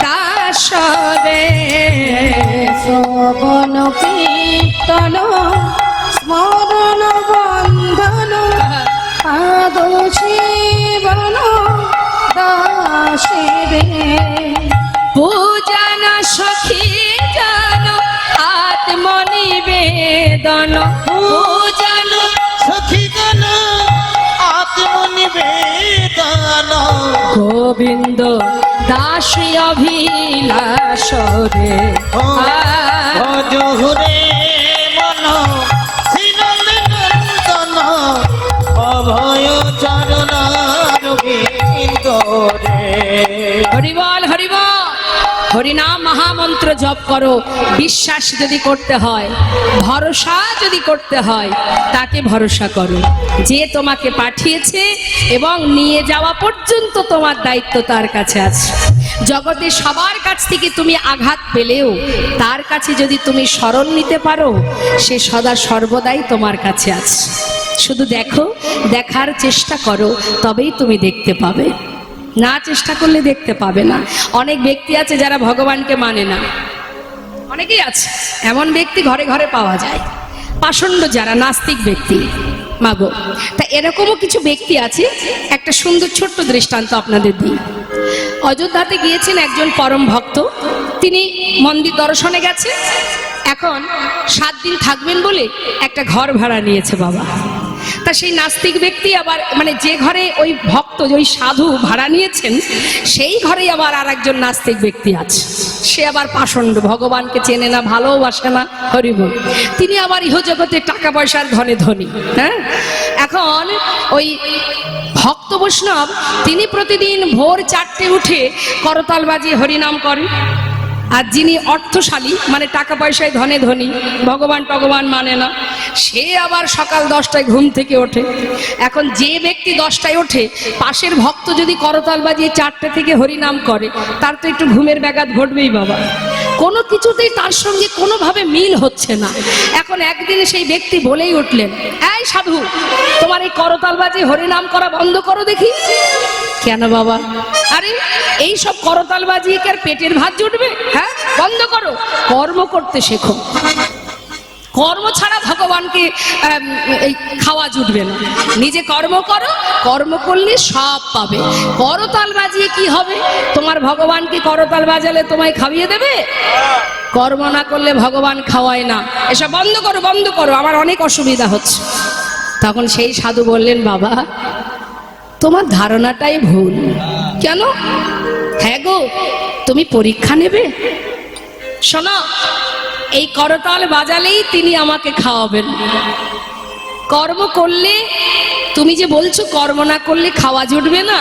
Speaker 1: দাস রে।
Speaker 3: শ্রবণ কীর্তন স্মরণ বন্ধন পাদ সেবন দাসে রে।
Speaker 1: পূজন সখী জন আত্মনিবেদন, পূজন
Speaker 2: সখীগণ আত্মনিবেদন
Speaker 1: গোবিন্দ দাস অভিলাষ রে।
Speaker 2: অজহুরে মন শ্রীনন্দী নন্দন অভয় চরণার ইন্দরে।
Speaker 1: হরিবল হরিবল, হরিনাম মহামন্ত্র জপ করো। বিশ্বাস যদি করতে হয়, ভরসা যদি করতে হয়, তাকে ভরসা করো। যে তোমাকে পাঠিয়েছে এবং নিয়ে যাওয়া পর্যন্ত তোমার দায়িত্ব তার কাছে আছে। জগতে সবার কাছ থেকে তুমি আঘাত পেলেও তার কাছে যদি তুমি শরণ নিতে পারো, সে সদা সর্বদাই তোমার কাছে আছে। শুধু দেখো, দেখার চেষ্টা করো, তবেই তুমি দেখতে পাবে। না চেষ্টা করলে দেখতে পাবে না। অনেক ব্যক্তি আছে যারা ভগবানকে মানে না, অনেকেই আছে এমন ব্যক্তি ঘরে ঘরে পাওয়া যায়, পাষণ্ড যারা নাস্তিক ব্যক্তি মাগো। তা এরকমও কিছু ব্যক্তি আছে। একটা সুন্দর ছোট্ট দৃষ্টান্ত আপনাদের দিই। অযোধ্যাতে গিয়েছেন একজন পরম ভক্ত, তিনি মন্দির দর্শনে গেছে। এখন 7 দিন থাকবেন বলে একটা ঘর ভাড়া নিয়েছে বাবা। তা সেই নাস্তিক ব্যক্তি আবার মানে যে ঘরে ওই ভক্ত ওই সাধু ভাড়া নিয়েছেন সেই ঘরেই আবার আর একজন নাস্তিক ব্যক্তি আছে। সে আবার পাষণ্ড, ভগবানকে চেনে না, ভালোবাসে না, হরিবল। তিনি আবার ইহজগতে টাকা পয়সার ধনে ধনী। হ্যাঁ, এখন ওই ভক্ত বৈষ্ণব তিনি প্রতিদিন ভোর 4টে উঠে করতাল বাজিয়ে হরিনাম করেন। আর যিনি অর্থশালী মানে টাকা পয়সায় ধনে ধনী, ভগবান মানে না, সে আবার সকাল 10টায় ঘুম থেকে ওঠে। এখন যে ব্যক্তি 10টায় ওঠে, পাশের ভক্ত যদি করতাল বাজিয়ে 4টে থেকে হরিনাম করে, তার তো একটু ঘুমের ব্যাঘাত ঘটবেই বাবা। কোনো কিছুতেই তার সঙ্গে কোনোভাবে মিল হচ্ছে না। এখন একদিন সেই ব্যক্তি বলেই উঠলেন, এই সাধু, তোমার এই করতাল বাজিয়ে হরিনাম করা বন্ধ করো দেখি। কেন বাবা? আরে এই সব করতাল বাজিয়ে কি আর পেটের ভাত জুটবে? হ্যাঁ, বন্ধ করো, কর্ম করতে শেখো। কর্ম ছাড়া ভগবানকে এই খাওয়া জুটবে না। নিজে কর্ম করো, কর্ম করলে সব পাবে। করতাল বাজিয়ে কি হবে? তোমার ভগবানকে করতাল বাজালে তোমায় খাইয়ে দেবে? কর্ম না করলে ভগবান খাওয়ায় না। এসব বন্ধ করো, বন্ধ করো, আমার অনেক অসুবিধা হচ্ছে। তখন সেই সাধু বললেন, বাবা তোমার ধারণাটাই ভুল। কেন? হ্যাঁ গো, তুমি পরীক্ষা নেবে? শোনো, এই করতাল বাজালেই তিনি আমাকে খাওয়াবেন। কর্ম করলে, তুমি যে বলছো কর্ম না করলে খাওয়া জুটবে না,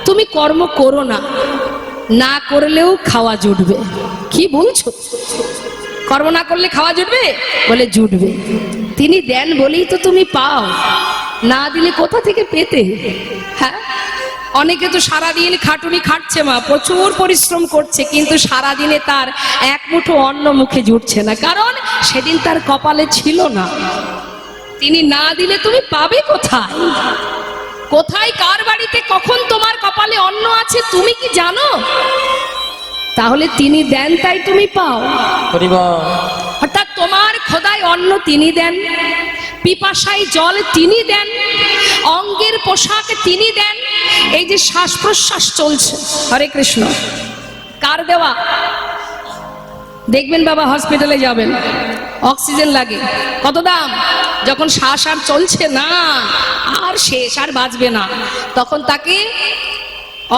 Speaker 1: তুমি কর্ম করো না, না করলেও খাওয়া জুটবে। কি বলছো? কর্ম না করলে খাওয়া জুটবে? বলে জুটবে। তিনি দেন বলেই তো তুমি পাও, না দিলে কোথা থেকে পেতে? হ্যাঁ, অনেকে তো সারাদিন খাটুনি খাটছে মা, প্রচুর পরিশ্রম করছে, কিন্তু সারাদিনে তার এক মুঠো অন্ন মুখে জুটছে না, কারণ সেদিন তার কপালে ছিল না। তিনি না দিলে তুমি পাবে কোথায়? কোথায় কার বাড়িতে কখন তোমার কপালে অন্ন আছে তুমি কি জানো? তাহলে তিনি দেন তাই তুমি পাও। অর্থাৎ তোমার খোদায় অন্ন তিনি দেন, পিপাসায় জল তিনি দেন, অঙ্গের পোশাক তিনি দেন। এই যে শ্বাস প্রশ্বাস চলছে, হরে কৃষ্ণ, কার দেওয়া? দেখবেন বাবা, হসপিটালে যাবেন, অক্সিজেন লাগে, কত দাম? যখন শ্বাস আর চলছে না, আর শেষ, আর বাঁচবে না, তখন তাকে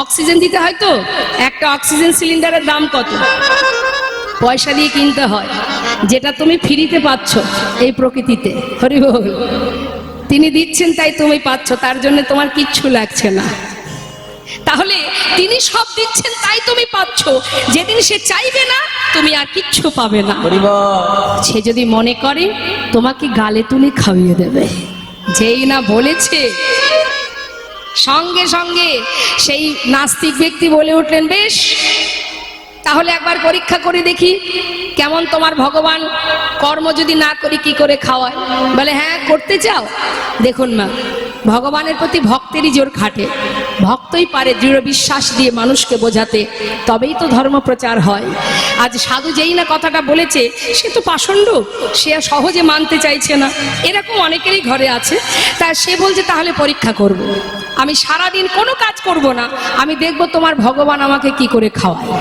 Speaker 1: অক্সিজেন দিতে হয়। তো একটা অক্সিজেন সিলিন্ডারের দাম কত? পয়সা দিয়ে কিনতে হয়, যেটা তুমি ফ্রিতে পাচ্ছ এই প্রকৃতিতে। হরি বল। তিনি দিচ্ছেন তাই তুমি পাচ্ছ, তার জন্য তোমার কিচ্ছু লাগছে না। তাহলে তিনি সব দিচ্ছেন তাই তুমি পাচ্ছ। যেদিন সে চাইবে না, তুমি আর কিচ্ছু পাবে না। সে যদি মনে করে তোমাকে গালে তুলে খাইয়ে দেবে, যেই না বলেছে, সঙ্গে সঙ্গে সেই নাস্তিক ব্যক্তি বলে উঠলেন, বেশ তাহলে একবার পরীক্ষা করে দেখি কেমন তোমার ভগবান, কর্ম যদি না করি কি করে খাওয়ায়? বলে হ্যাঁ, করতে চাও? দেখুন মা, ভগবানের প্রতি ভক্তেরই জোর খাটে। ভক্তই পারে দৃঢ় বিশ্বাস দিয়ে মানুষকে বোঝাতে, তবেই তো ধর্ম প্রচার হয়। আজ সাধু যেই না কথাটা বলেছে, সে তো পাষণ্ড, সে আর সহজে মানতে চাইছে না। এরকম অনেকেরই ঘরে আছে। তা সে বলছে তাহলে পরীক্ষা করব। আমি সারাদিন কোনো কাজ করব না, আমি দেখব তোমার ভগবান আমাকে কি করে খাওয়ায়।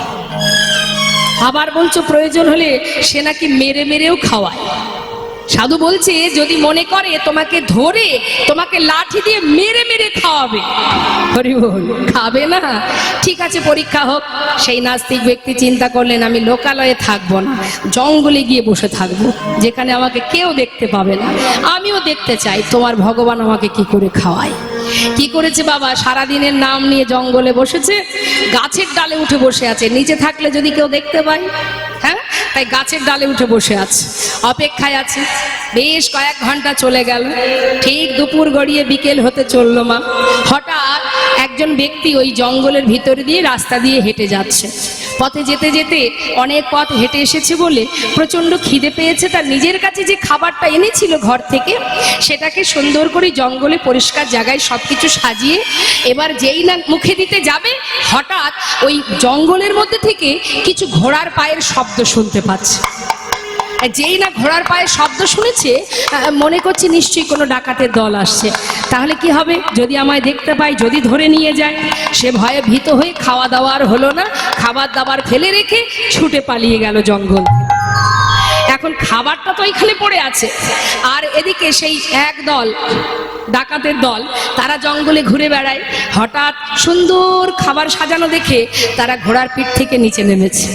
Speaker 1: আবার বলছো প্রয়োজন হলে সে নাকি মেরে মেরেও খাওয়ায়। সাধু বলছে যদি মনে করে তোমাকে ধরে তোমাকে লাঠি দিয়ে মেরে মেরে খাওয়াবে, হরি বল, খাবে না? ঠিক আছে, পরীক্ষা হোক। সেই নাস্তিক ব্যক্তি চিন্তা করলেন, আমি লোকালয়ে থাকবো না, জঙ্গলে গিয়ে বসে থাকবো, যেখানে আমাকে কেউ দেখতে পাবে না। আমিও দেখতে চাই তোমার ভগবান আমাকে কি করে খাওয়ায়। কি করেছে বাবা? সারাদিনের নাম নিয়ে জঙ্গলে বসেছে, গাছের ডালে উঠে বসে আছে। নিচে থাকলে যদি কেউ দেখতে পায়, হ্যাঁ, তাই গাছের ডালে উঠে বসে আছে, অপেক্ষায় আছে। বেশ কয়েক ঘন্টা চলে গেল, ঠিক দুপুর গড়িয়ে বিকেল হতে চললো মা। হঠাৎ একজন ব্যক্তি ওই জঙ্গলের ভিতরে দিয়ে রাস্তা দিয়ে হেঁটে যাচ্ছে। পথে যেতে যেতে অনেক পথ হেঁটে এসেছে বলে প্রচণ্ড খিদে পেয়েছে। তার নিজের কাছে যে খাবারটা এনেছিল ঘর থেকে, সেটাকে সুন্দর করে জঙ্গলে পরিষ্কার জায়গায় সবকিছু সাজিয়ে এবার যেই না মুখে দিতে যাবে, হঠাৎ ওই জঙ্গলের মধ্যে থেকে কিছু ঘোড়ার পায়ের শব্দ শুনতে পাচ্ছে। যেই না ঘোড়ার পায়ের শব্দ শুনেছে, মনে করছে নিশ্চয়ই কোনো ডাকাতের দল আসছে। তাহলে কি হবে যদি আমায় দেখতে পায়, যদি ধরে নিয়ে যায়? সে ভয়ে ভীত হয়ে খাওয়া দাওয়ার হলো না, খাবার দাবার ফেলে রেখে ছুটে পালিয়ে গেল জঙ্গল। এখন খাবারটা তো এখানে পড়ে আছে, আর এদিকে সেই এক দল ডাকাতের দল, তারা জঙ্গলে ঘুরে বেড়ায়। হঠাৎ সুন্দর খাবার সাজানো দেখে তারা ঘোড়ার পিঠ থেকে নিচে নেমেছে।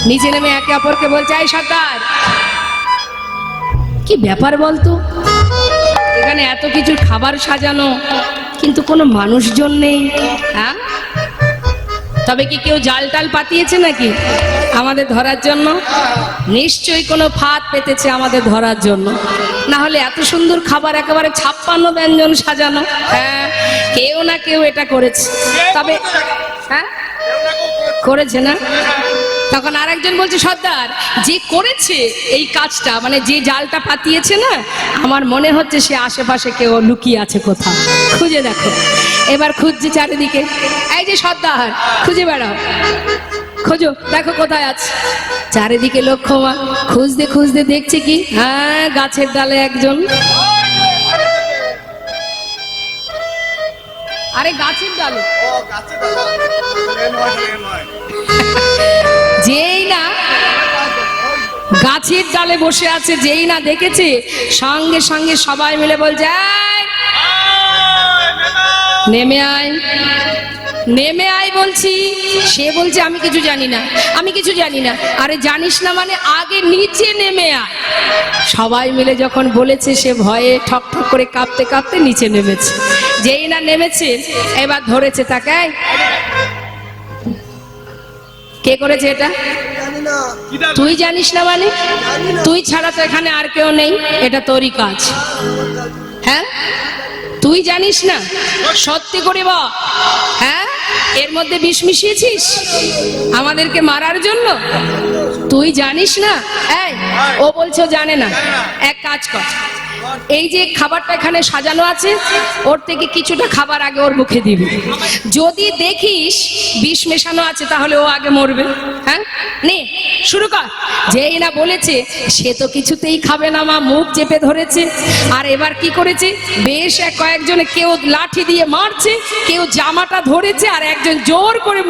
Speaker 1: নিচে নেমে একে অপরকে বলছে, এই সর্দার, কি ব্যাপার বলতো, এখানে এত কিছু খাবার সাজানো কিন্তু কোনো মানুষজন নেই, হ্যাঁ? তবে কি কেউ জাল টাল পাতিয়েছে নাকি আমাদের ধরার জন্য? নিশ্চয়ই কোনো ফাঁদ পেতেছে আমাদের ধরার জন্য, না হলে এত সুন্দর খাবার, একেবারে 56 ব্যঞ্জন সাজানো। হ্যাঁ, কেউ না কেউ এটা করেছে। তবে হ্যাঁ, করেছে না? তখন আরেকজন বলছে, সর্দার, যে করেছে এই কাজটা, মানে যে জালটা পাতিয়েছে না, আমার মনে হচ্ছে সে আশেপাশে কেউ লুকিয়ে আছে কোথাও, খুঁজে দেখো। এবার খুঁজছে চারিদিকে, এই যে সর্দার, খুঁজে বেড়াও, খোঁজো, দেখো কোথায় আছে। চারিদিকে লক্ষ্য মা, খুঁজতে খুঁজতে দেখছে কি, হ্যাঁ, গাছের ডালে একজন। আরে গাছের ডালে, যেই না গাছের ডালে বসে আছে, যেই না দেখেছে, সঙ্গে সঙ্গে সবাই মিলে বলছে, নেমে আয়, নেমে আয় বলছি। সে বলছে, আমি কিছু জানি না, আমি কিছু জানি না। আরে জানিস না মানে আগে নিচে নেমে আয়। সবাই মিলে যখন বলেছে, সে ভয়ে ঠক ঠক করে কাঁপতে কাঁপতে নিচে নেমেছে। যেই না নেমেছে, এবার ধরেছে তাকে। কে করেছে এটা? তুই জানিস না মানে? তুই ছাড়া তো এখানে আর কেউ নেই, এটা তোরই কাজ। হ্যাঁ, তুই জানিস না? সত্যি করে বল, হ্যাঁ, এর মধ্যে বিষ মিশিয়েছিস আমাদেরকে মারার জন্য? তুই জানিস না? এই, ও বলছে ও জানে না। এক কাজ কর, এই যে খাবারটা এখানে সাজানো আছে, ওর থেকে কিছুটা খাবার আগে ওর মুখে দিবি। যদি দেখিস বিষ মেশানো আছে তাহলে ও আগে মরবে। হ্যাঁ, নে শুরু কর। যেই না বলেছে সে তো কিছুতেই খাবে না মা, মুখ চেপে ধরেছে। আর এবার কি করেছে, বেশ কয়েকজনে কেউ লাঠি দিয়ে মারছে, কেউ জামাটা ধরেছে, আর একজন জোর করে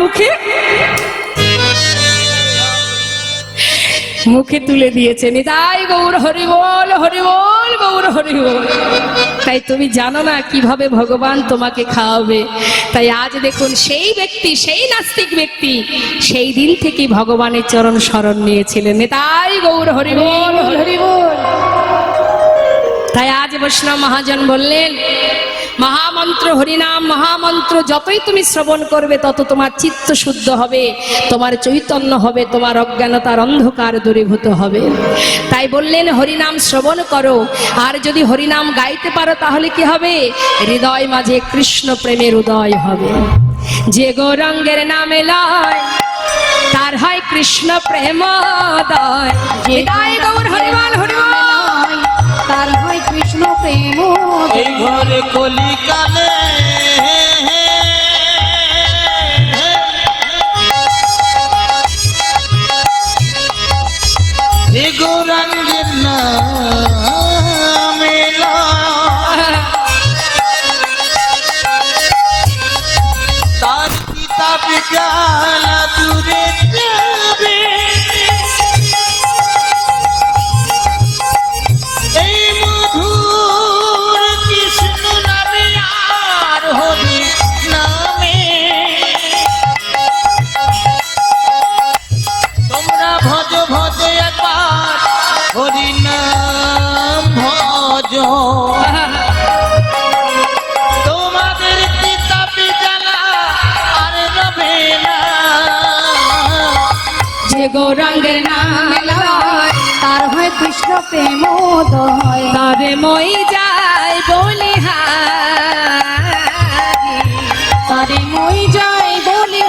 Speaker 1: মুখে তুলে দিয়েছে। নিতাই গৌর হরি বল, হরি বল, গৌর হরি বল। তাই তুমি জানো না কিভাবে ভগবান তোমাকে খাওয়াবে। তাই আজ দেখুন সেই ব্যক্তি, সেই নাস্তিক ব্যক্তি সেই দিন থেকে ভগবানের চরণ শরণ নিয়েছিলেন। নিতাই গৌর হরি বল, হরি বল। তাই আজ বৈষ্ণব মহাজন বললেন, মহামন্ত্র হরিনাম মহামন্ত্র যতই তুমি শ্রবণ করবে তত তোমার চিত্ত শুদ্ধ হবে, তোমার চৈতন্য হবে, তোমার অজ্ঞানতার অন্ধকার দূরীভূত হবে। তাই বললেন হরিনাম শ্রবণ করো, আর যদি হরিনাম গাইতে পারো তাহলে কি হবে, হৃদয় মাঝে কৃষ্ণ প্রেমের উদয় হবে। যে গৌরাঙ্গের নামে লয় তার হয় কৃষ্ণ প্রেমোদয়। হৃদয় গৌর হরিবল, হরিবল,
Speaker 3: তার হয় কৃষ্ণ প্রেম।
Speaker 2: এই ঘরে কলিকালে এ গৌরাঙ্গের নামে লয়, তার কিতাব জালা দূরে যাবে। এই মধুর কৃষ্ণ নামে আর হরি নামে তোমরা ভজ ভজ একবার হরি নাম ভজ, তোমাদের কিতাবি জ্বালা আর রবে না।
Speaker 1: যে গৌরাঙ্গের নামে লয়
Speaker 3: তার হয় কৃষ্ণ প্রেমোদয়।
Speaker 1: তবে মই যায় বলিহারি,
Speaker 3: তারে মই যাই বলে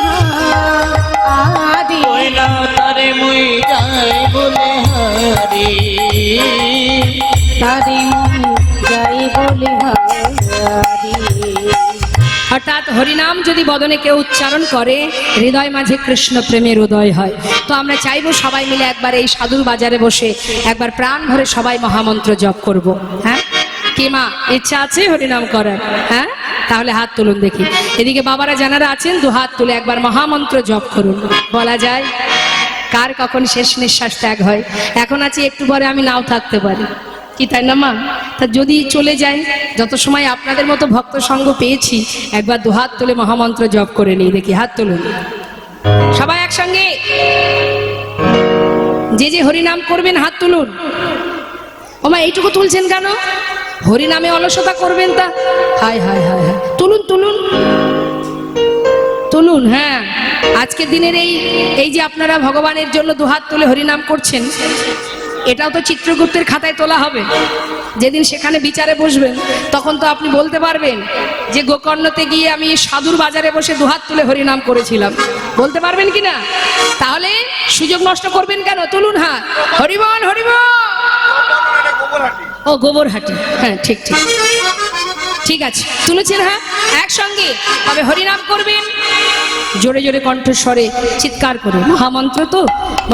Speaker 3: আদি,
Speaker 2: কইলা তারে মুই যাই বলে হারি,
Speaker 3: তারে মই যাই বলে হারি।
Speaker 1: অর্থাৎ হরিনাম যদি বদনে কেউ উচ্চারণ করে হৃদয় মাঝে কৃষ্ণ প্রেমের উদয় হয়। তো আমরা চাইবো সবাই মিলে একবার এই সাধুর বাজারে বসে একবার প্রাণ ভরে সবাই মহামন্ত্র জপ করব। হ্যাঁ, কে মা ইচ্ছা আছে হরিনাম করার? হ্যাঁ, তাহলে হাত তুলুন দেখি। এদিকে বাবারা যারা আছেন দু হাত তুলে একবার মহামন্ত্র জপ করুন। বলা যায় কার কখন শেষ নিঃশ্বাস ত্যাগ হয়। এখন আছি, একটু পরে আমি নাও থাকতে পারি, কি তাই না মা? তা যদি চলে যায়, যত সময় আপনাদের মতো ভক্ত সঙ্গ পেয়েছি, একবার দু হাত তুলে মহামন্ত্র জপ করে নিই দেখি। হাত তুলুন সবাই একসঙ্গে, যে যে হরিনাম করবেন হাত তুলুন। ওমা এইটুকু তুলছেন কেন? হরিনামে অলসতা করবেন তা? হায় হায় হায় হায়, তুলুন তুলুন তুলুন। হ্যাঁ, আজকের দিনের এই যে আপনারা ভগবানের জন্য দুহাত তুলে হরিনাম করছেন, এটাও তো চিত্রগুপ্তের খাতায় তোলা হবে। যেদিন সেখানে বিচারে বসবেন তখন তো আপনি বলতে পারবেন যে গোকর্ণতে গিয়ে আমি সাধুর বাজারে বসে দুহাত তুলে হরিনাম করেছিলাম, বলতে পারবেন কিনা? তাহলে সুযোগ নষ্ট করবেন কেন? তুলুন হাত। হরিবল, হরিবল। ও গোবরহাটি, হ্যাঁ ঠিক ঠিক ঠিক আছে, তুলেছেন। হ্যাঁ, একসঙ্গে তবে হরিনাম করবেন জোরে জোরে কণ্ঠস্বরে চিৎকার করে। মহামন্ত্র তো,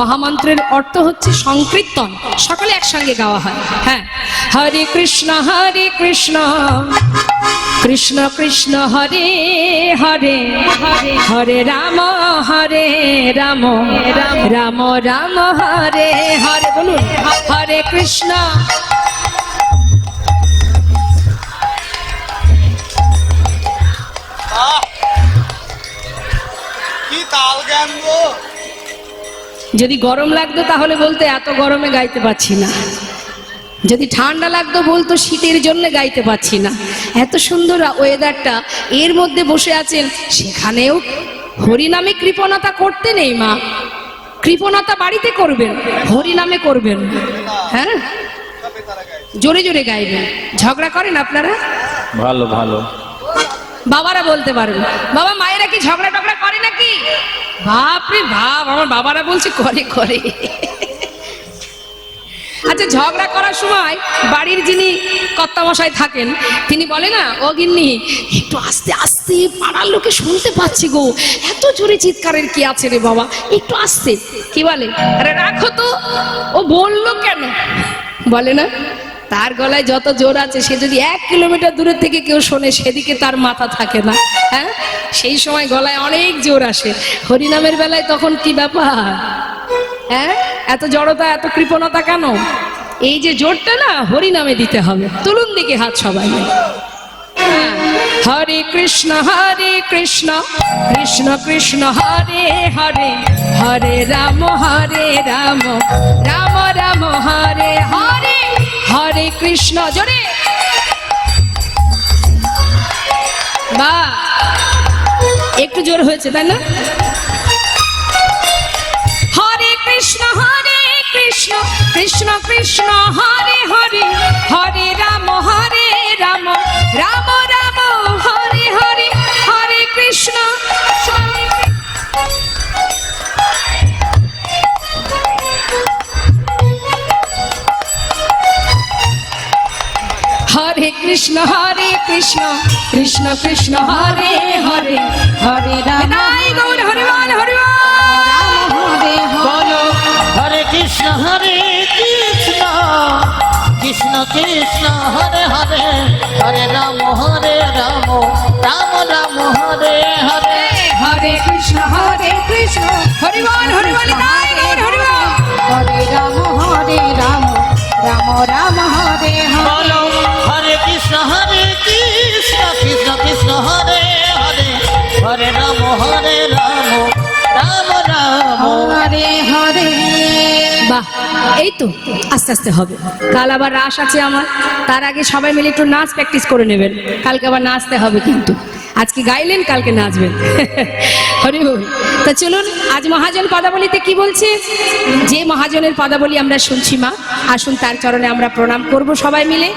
Speaker 1: মহামন্ত্রের অর্থ হচ্ছে সংকীর্তন, সকলে একসঙ্গে গাওয়া হয়। হ্যাঁ, হরে কৃষ্ণ কৃষ্ণ কৃষ্ণ হরে হরে, হরে রাম রাম রাম রাম হরে হরে। বলুন হরে কৃষ্ণ। যদি গরম লাগতো তাহলে বলতে এত গরমে গাইতে পাচ্ছি না, যদি ঠান্ডা লাগতো বলতো শীতের জন্য গাইতে পাচ্ছি না। এত সুন্দর ওয়েদারটা, এর মধ্যে বসে আছেন, সেখানেও হরিনামে কৃপণতা করতে নেই মা। কৃপণতা বাড়িতে করবেন, হরিনামে করবেন। হ্যাঁ, জোরে জোরে গাইবেন। ঝগড়া করেন আপনারা?
Speaker 2: ভালো ভালো,
Speaker 1: বাবারা বলতে পারবে। বাবা মায়েরা কি ঝগড়া টগড়া করে নাকি? বাপরে বাপ, আমার বাবারা বলছে করে করে। আচ্ছা বলছে ঝগড়া করার সময় বাড়ির যিনি কর্তামশাই থাকেন তিনি বলে না, ও গিন্নি একটু আস্তে আস্তে, পাড়ার লোকে শুনতে পাচ্ছি গো, এত জোরে চিৎকারের কি আছে রে বাবা, একটু আস্তে। কি বলে, আরে রাখো তো, ও বললো কেন, বলে না তার গলায় যত জোর আছে সে যদি 1 কিলোমিটার দূরের থেকে কেউ শোনে সেদিকে তার মাথা থাকে না। হ্যাঁ, সেই সময় গলায় অনেক জোর আসে। হরিনামের বেলায় তখন কি ব্যাপার, হ্যাঁ, এত জড়তা এত কৃপণতা কেন? এই যে জোরটা না হরিনামে দিতে হবে। তুলুন দিকে হাত সবাই। হরে কৃষ্ণ কৃষ্ণ কৃষ্ণ হরে হরে, হরে রাম রাম রাম হরে হরে, হরে কৃষ্ণ। জোরে বা একটু জোর হয়েছে তাই না? হরে কৃষ্ণ কৃষ্ণ কৃষ্ণ হরে হরে, হরে রাম রাম রাম হরে হরে, হরে কৃষ্ণ। হরে কৃষ্ণ কৃষ্ণ কৃষ্ণ হরে হরে, হরে রাম হরে হরে হরে
Speaker 2: বলো হরে কৃষ্ণ কৃষ্ণ কৃষ্ণ হরে হরে, হরে রাম রাম রাম হরে হরে,
Speaker 3: হরে কৃষ্ণ কৃষ্ণ
Speaker 1: হরি বল হরি বল, হরি বল।
Speaker 3: হরে রাম রাম রাম হরে
Speaker 2: বলো
Speaker 3: হরে,
Speaker 2: হরে কৃষ্ণ কৃষ্ণ কৃষ্ণ হরে হরে, হরে রাম রাম রাম
Speaker 3: হরে হরে।
Speaker 1: বাহ, এই তো আস্তে আস্তে হবে। কাল আবার রাস আছে আমার, তার আগে সবাই মিলে একটু নাচ প্র্যাকটিস করে নেবেন। কালকে আবার নাচতে হবে কিন্তু, আজকে গাইলেন কালকে নাচবেন। হরি বল। তা চলুন, আজ মহাজন পদাবলিতে কি বলছে, যে মহাজনের পদাবলী আমরা শুনছি মা, আসুন তার চরণে আমরা প্রণাম করব সবাই মিলে।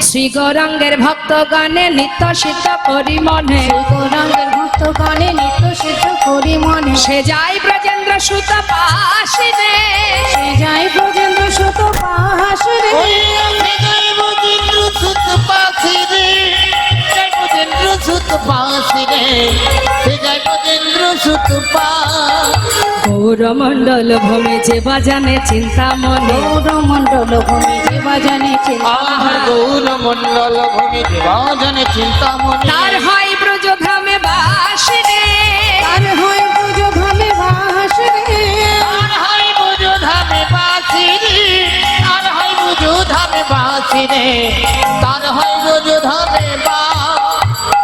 Speaker 1: শ্রী গৌরাঙ্গের ভক্তগণে নিত্য সিদ্ধ করি মনে,
Speaker 3: গৌরাঙ্গের ভক্তগণে নিত্য সিদ্ধ করি মনে,
Speaker 1: সে যাই ব্রজেন্দ্র সুত পাশে,
Speaker 3: সে যাই ব্রজেন্দ্র সুত পাশে রে,
Speaker 2: ওই আমি জয় বজেন্দ্র সুত পাশি রে, জয় বজেন্দ্র সুত পাশি রে, সে জয় বজেন্দ্র সুত পাশ।
Speaker 1: গৌরমণ্ডল ভূমি যে বাজানে চিন্তা মনে,
Speaker 3: গৌরমণ্ডল ভূমি যে বাজানে
Speaker 2: আহার গৌর মন্ডল ভূমি দেবাজনে চিন্তামণি,
Speaker 1: তার হয় ব্রজধামে বাস রে,
Speaker 3: তার হয় ব্রজধামে বাস রে,
Speaker 2: আর হয় বুঝো ধামে বাসি রে, আর হয় বুঝো ধামে বাসি রে, তার হয় বুঝো ধামে বাস।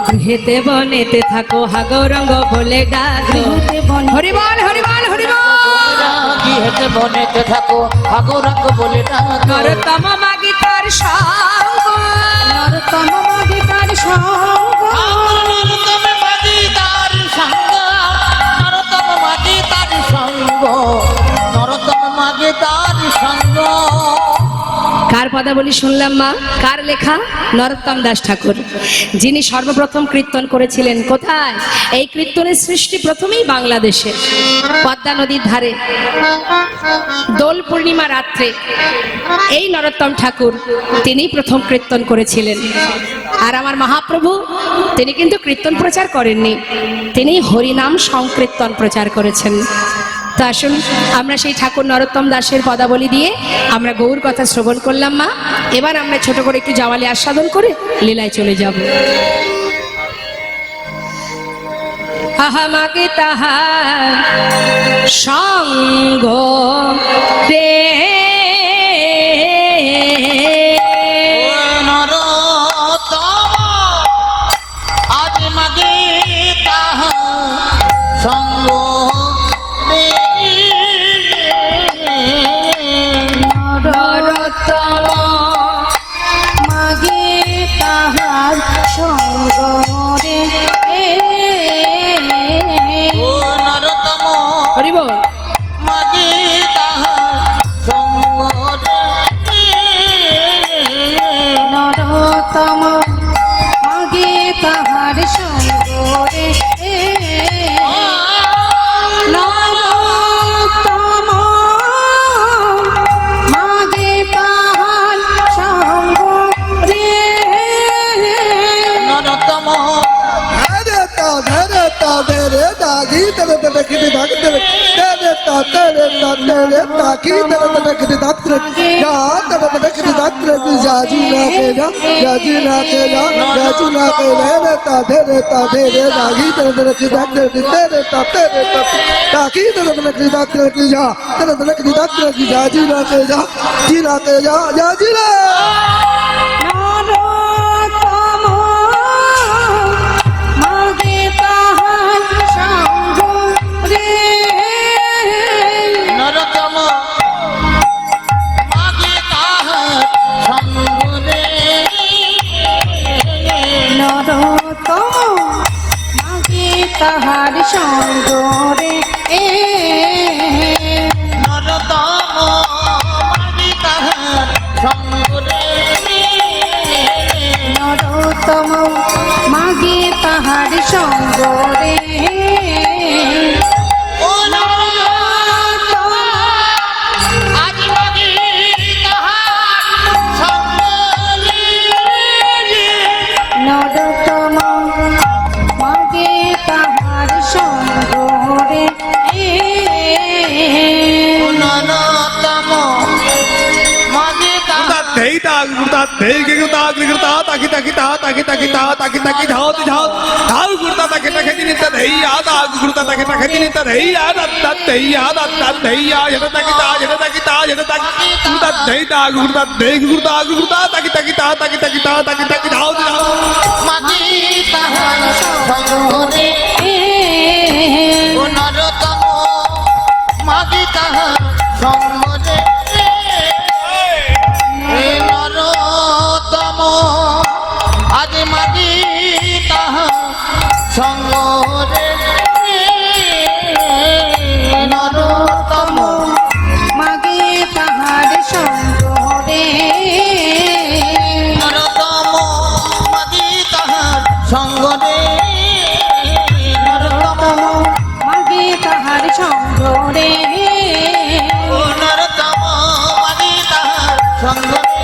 Speaker 1: গৃহেতে বনেতে থাকো হা গৌরঙ্গ বলে ডাকো,
Speaker 3: গৃহেতে বনে
Speaker 1: হরি বল হরি বল হরি বল।
Speaker 2: গৃহেতে বনেতে থাকো আগরাঙ্গ বলে ডাকো,
Speaker 1: নরতম মাগি তার সঙ্গ,
Speaker 3: নরতম মাগি তার সঙ্গ,
Speaker 2: নরতম মাঝি তার সঙ্গ, নরতম মাঝি তার সঙ্গ, নরতম মাঝি তার সঙ্গ।
Speaker 1: কার পদাবলী শুনলাম মা, কার লেখা? নরোত্তম দাস ঠাকুর, যিনি সর্বপ্রথম কীর্তন করেছিলেন। কোথায়? এই কীর্তনের সৃষ্টি প্রথমেই বাংলাদেশে, পদ্মা নদীর ধারে দোল পূর্ণিমা রাত্রে এই নরোত্তম ঠাকুর তিনি প্রথম কীর্তন করেছিলেন। আর আমার মহাপ্রভু তিনি কিন্তু কীর্তন প্রচার করেননি, তিনি হরিনাম সংকীর্তন প্রচার করেছেন। তো আসুন আমরা সেই ঠাকুর নরোত্তম দাসের পদাবলী দিয়ে আমরা গৌর কথা শ্রবণ করলাম মা। এবার আমরা ছোট করে একটু জাওয়ালি আস্বাদন করে লীলায় চলে যাব। আহামাকে তাহার সঙ্গ দে,
Speaker 2: নরতম আজ মাগে তাহার সঙ্গ দে,
Speaker 1: নরোত্তম
Speaker 3: মাগে তাহার সঙ্গ রে,
Speaker 2: ও নরতম
Speaker 1: হরি বল।
Speaker 2: মাগে তাহার সঙ্গ দে,
Speaker 3: নরতম মাগে তাহার সঙ্গ রে,
Speaker 4: ধরে তা ধরে দাগি ধরে ধরে কিনে দাগ ধরে ধরে তা ধরে তা ধরে দাগি ধরে ধরে কিনে দাগ ধরে যা ধরে ধরে কিনে দাগ ধরে জাজু না কে যা জাজু না কে যা জাজু না কে ধরে তা ধরে দাগি ধরে ধরে কিনে দাগ ধরে ধরে তা ধরে তা দাগি ধরে ধরে কিনে দাগ ধরে যা ধরে ধরে কিনে দাগ ধরে জাজু না কে যা জি না কে যা জাজু না
Speaker 3: নরোত্তম মাগে তাহার সঙ্গ রে
Speaker 2: নরতম মাগে তাহার সঙ্গ রে
Speaker 3: নরোত্তম মাগে তাহার সঙ্গ রে
Speaker 2: নরতম মাগে তাহার সঙ্গ রে
Speaker 3: নরোত্তম মাগে তাহার সঙ্গ রে
Speaker 2: ও নরতম আজ মাগে তাহার সঙ্গ রে
Speaker 3: নরোত্তম মাগে তাহার সঙ্গ রে
Speaker 2: নরতম মাগে তাহার
Speaker 4: Hey, dog, gurta, hey, gurta, gurta, taki, taki, ta, taki, taki, ta, taki, taki, dhao, dhao, dhao, gurta, taki, taki, dinita, hey, ya, dog, gurta, taki, taki, dinita, hey, ya, dat, hey, ya, dat, hey, ya, yada, taki, ta, yada, taki, ta, yada, taki, gurta, hey, dog, gurta, hey, gurta, gurta, taki, taki, ta, taki, taki, ta, taki, taki, dhao, dhao.
Speaker 2: মাগে তাহার সঙ্গ রে ও নরতম মাগে তাহার সঙ্গ রে হে নরতম আজ মাগে তাহার সঙ্গ রে নরতম
Speaker 3: মাগে তাহার সঙ্গ রে
Speaker 2: নরতম মাগে তাহার সঙ্গ রে নরতম
Speaker 3: মাগে তাহার সঙ্গ রে
Speaker 2: ও নরতম মাগে তাহার সঙ্গ রে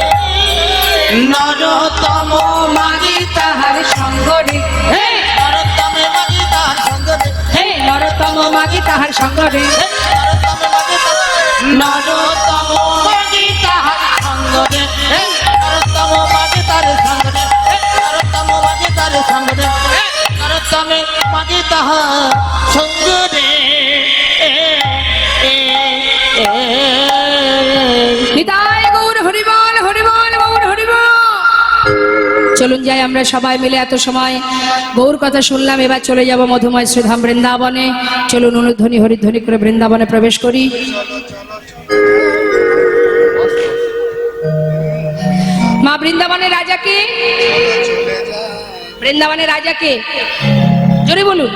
Speaker 2: নরতম মাগে
Speaker 1: তাহার সঙ্গ রে হে
Speaker 2: নরতম মাগে তাহার সঙ্গ রে
Speaker 1: হে নরতম মাগে তাহার সঙ্গ রে
Speaker 2: নরতম মাগে তাহার সঙ্গ রে নরতম মাগে তাহার সঙ্গ রে নরতম মাগে তাহার সঙ্গ রে নরতম মাগে তাহার সঙ্গ রে
Speaker 1: নিতাই গৌর হরিবল হরিবল গৌর হরিবল। চলুন যাই আমরা সবাই মিলে, এত সময় গৌর কথা শুনলাম, এবার চলে যাব মধুময় শ্রীধাম বৃন্দাবনে। চলুন অনুধ্বনি হরিধ্বনি করে বৃন্দাবনে প্রবেশ করি। মা বৃন্দাবনের রাজাকে, বৃন্দাবনের রাজাকে জোরে বলুন,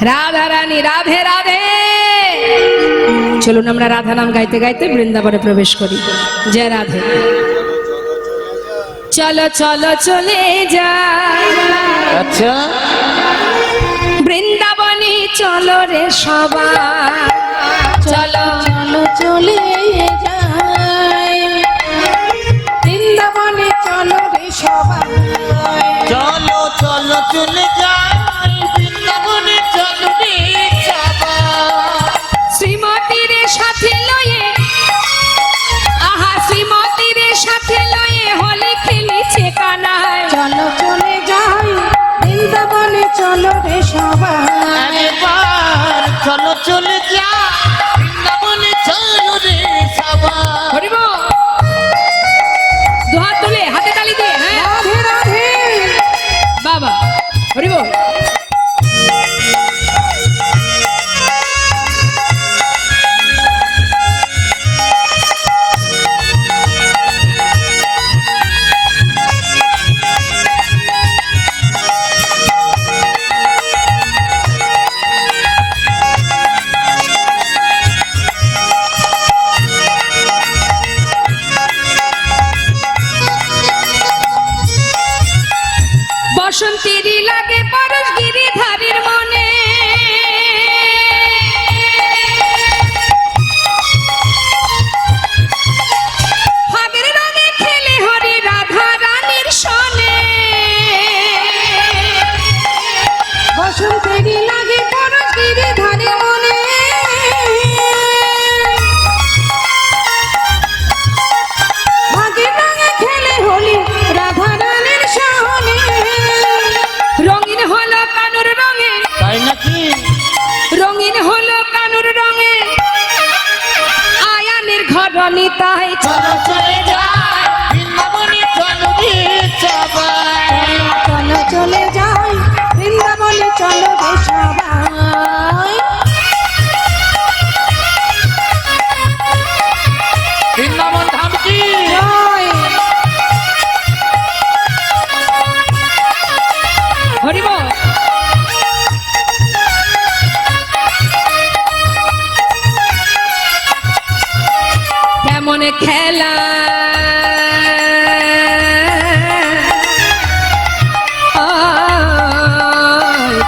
Speaker 1: রাধা রানী রাধে রাধে। চলুন আমরা রাধা নাম গাইতে গাইতে বৃন্দাবনে প্রবেশ করি। জয় রাধে। চলো চলো চলে যাই
Speaker 2: আচ্ছা
Speaker 1: বৃন্দাবনে, চলো রে সবাই, চলো
Speaker 3: চলো চলে যাই বৃন্দাবনে, চলো রে সবাই,
Speaker 2: চলো চলো চলে যাই বৃন্দাবনে, চলো রে সবাই।
Speaker 1: শ্রীমতীর সাথে লয়ে, আহা শ্রীমতীর সাথে লয়ে হলে খেলিছে কানায়।
Speaker 3: চলো চলে যাই বৃন্দাবনে, চলো রে সবাই,
Speaker 2: একবার চলো চলে যাই বৃন্দাবনে, চলো রে
Speaker 3: বসন্তেরই লাগে পরশ গিরিধারী মনে ভাগে রঙে খেলে হোলি রাধা রানীর সহনে
Speaker 1: রঙিন হলো কানুর রঙে,
Speaker 2: তাই নাকি?
Speaker 1: রঙিন হলো কানুর রঙে, আয়ানের ঘরণী তাই
Speaker 2: চলো চলে যায় বৃন্দাবনে চলো রে সবাই।
Speaker 3: চলো চলে যাই বৃন্দাবনে চলো রে সবাই
Speaker 2: বৃন্দাবন ধাম কি?
Speaker 3: জয়
Speaker 1: হরিব। কেমন খেলা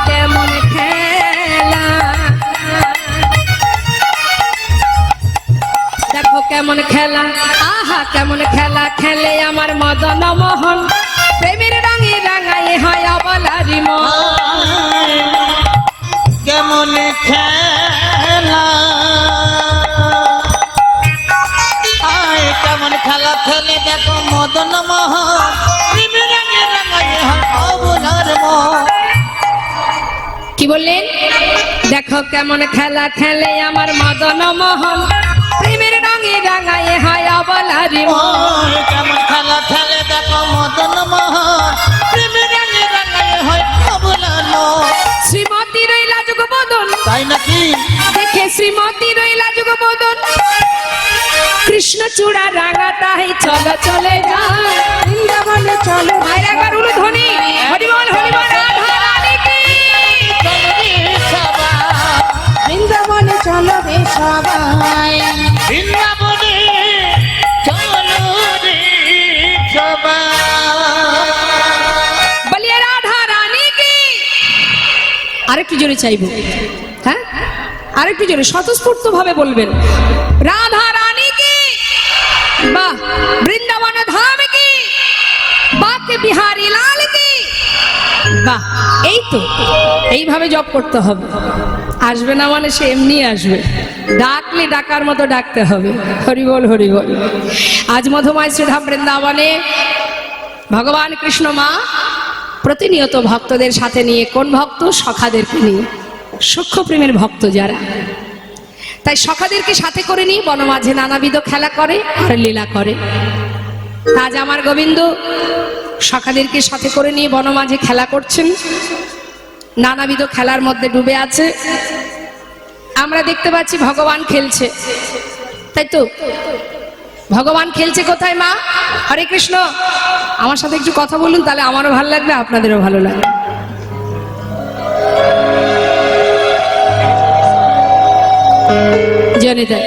Speaker 1: কেমন খেলা, দেখো কেমন খেলা, আহা কেমন খেলা খেলে আমার মদন মোহন, প্রেমের রঙে রাঙায় হয় অবলারি মন।
Speaker 2: কেমন খেলা, আয় কেমন খেলা খেলে দেখো মদন মোহন, প্রেমের রঙে রাঙায় হয় অবলার মন।
Speaker 1: কি বললেন? দেখো কেমন খেলা খেলে আমার মদন মোহন, প্রেমের রঙে রাঙায় হয় অবলারি মন।
Speaker 2: ওই কেমন খেলা খেলে দেখো মদন মোহন, প্রেমের রঙে রাঙায় হয় অবলার মন।
Speaker 1: শ্রীমতী রইলা যুগবদন,
Speaker 2: তাই নাকি?
Speaker 1: দেখে শ্রীমতী রইলা যুগবদন, কৃষ্ণ চূড়া রাঙা তাই চলো চলে যায়
Speaker 3: বৃন্দাবনে চলো
Speaker 1: মায়ের একবার উলু ধ্বনি, হরিবল হরিবল রাধা রানী কি।
Speaker 2: চলো রে সবাই
Speaker 3: বৃন্দাবনে চলো রে সবাই
Speaker 2: বৃন্দাবনে, চলো রে সবাই।
Speaker 1: বলিয়ে রাধা রানী কি। আরেকটু জোরে চাইবো, হ্যাঁ আরেকটু জোরে স্বতঃস্ফূর্ত ভাবে বলবেন, রাধা রানী কি। বাহ, বৃন্দাবন ধাম কি, বাকে বিহারী লাল কি। বাহ, এই তো এইভাবে জপ করতে হবে। আসবে না মানে সে এমনি আসবে, ডাকলে ডাকার মতো ডাকতে হবে। হরিবল হরিবল। আজ মধুময় শ্রীধাম বৃন্দাবনে ভগবান কৃষ্ণ মা প্রতিনিয়ত ভক্তদের সাথে নিয়ে, কোন ভক্ত? সখাদেরকে নিয়ে, সূক্ষ্ম প্রেমের ভক্ত যারা, তাই সখাদেরকে সাথে করে নিয়ে বনমাঝে নানাবিধ খেলা করে আর লীলা করে। আজ আমার গোবিন্দ সখাদেরকে সাথে করে নিয়ে বনমাঝে খেলা করছেন, নানাবিধ খেলার মধ্যে ডুবে আছে। আমরা দেখতে পাচ্ছি ভগবান খেলছে, তাই তো? ভগবান খেলছে কোথায় মা? হরে কৃষ্ণ। আমার সাথে একটু কথা বলুন, তাহলে আমারও ভালো লাগবে, আপনাদেরও ভালো লাগবে। জনিতা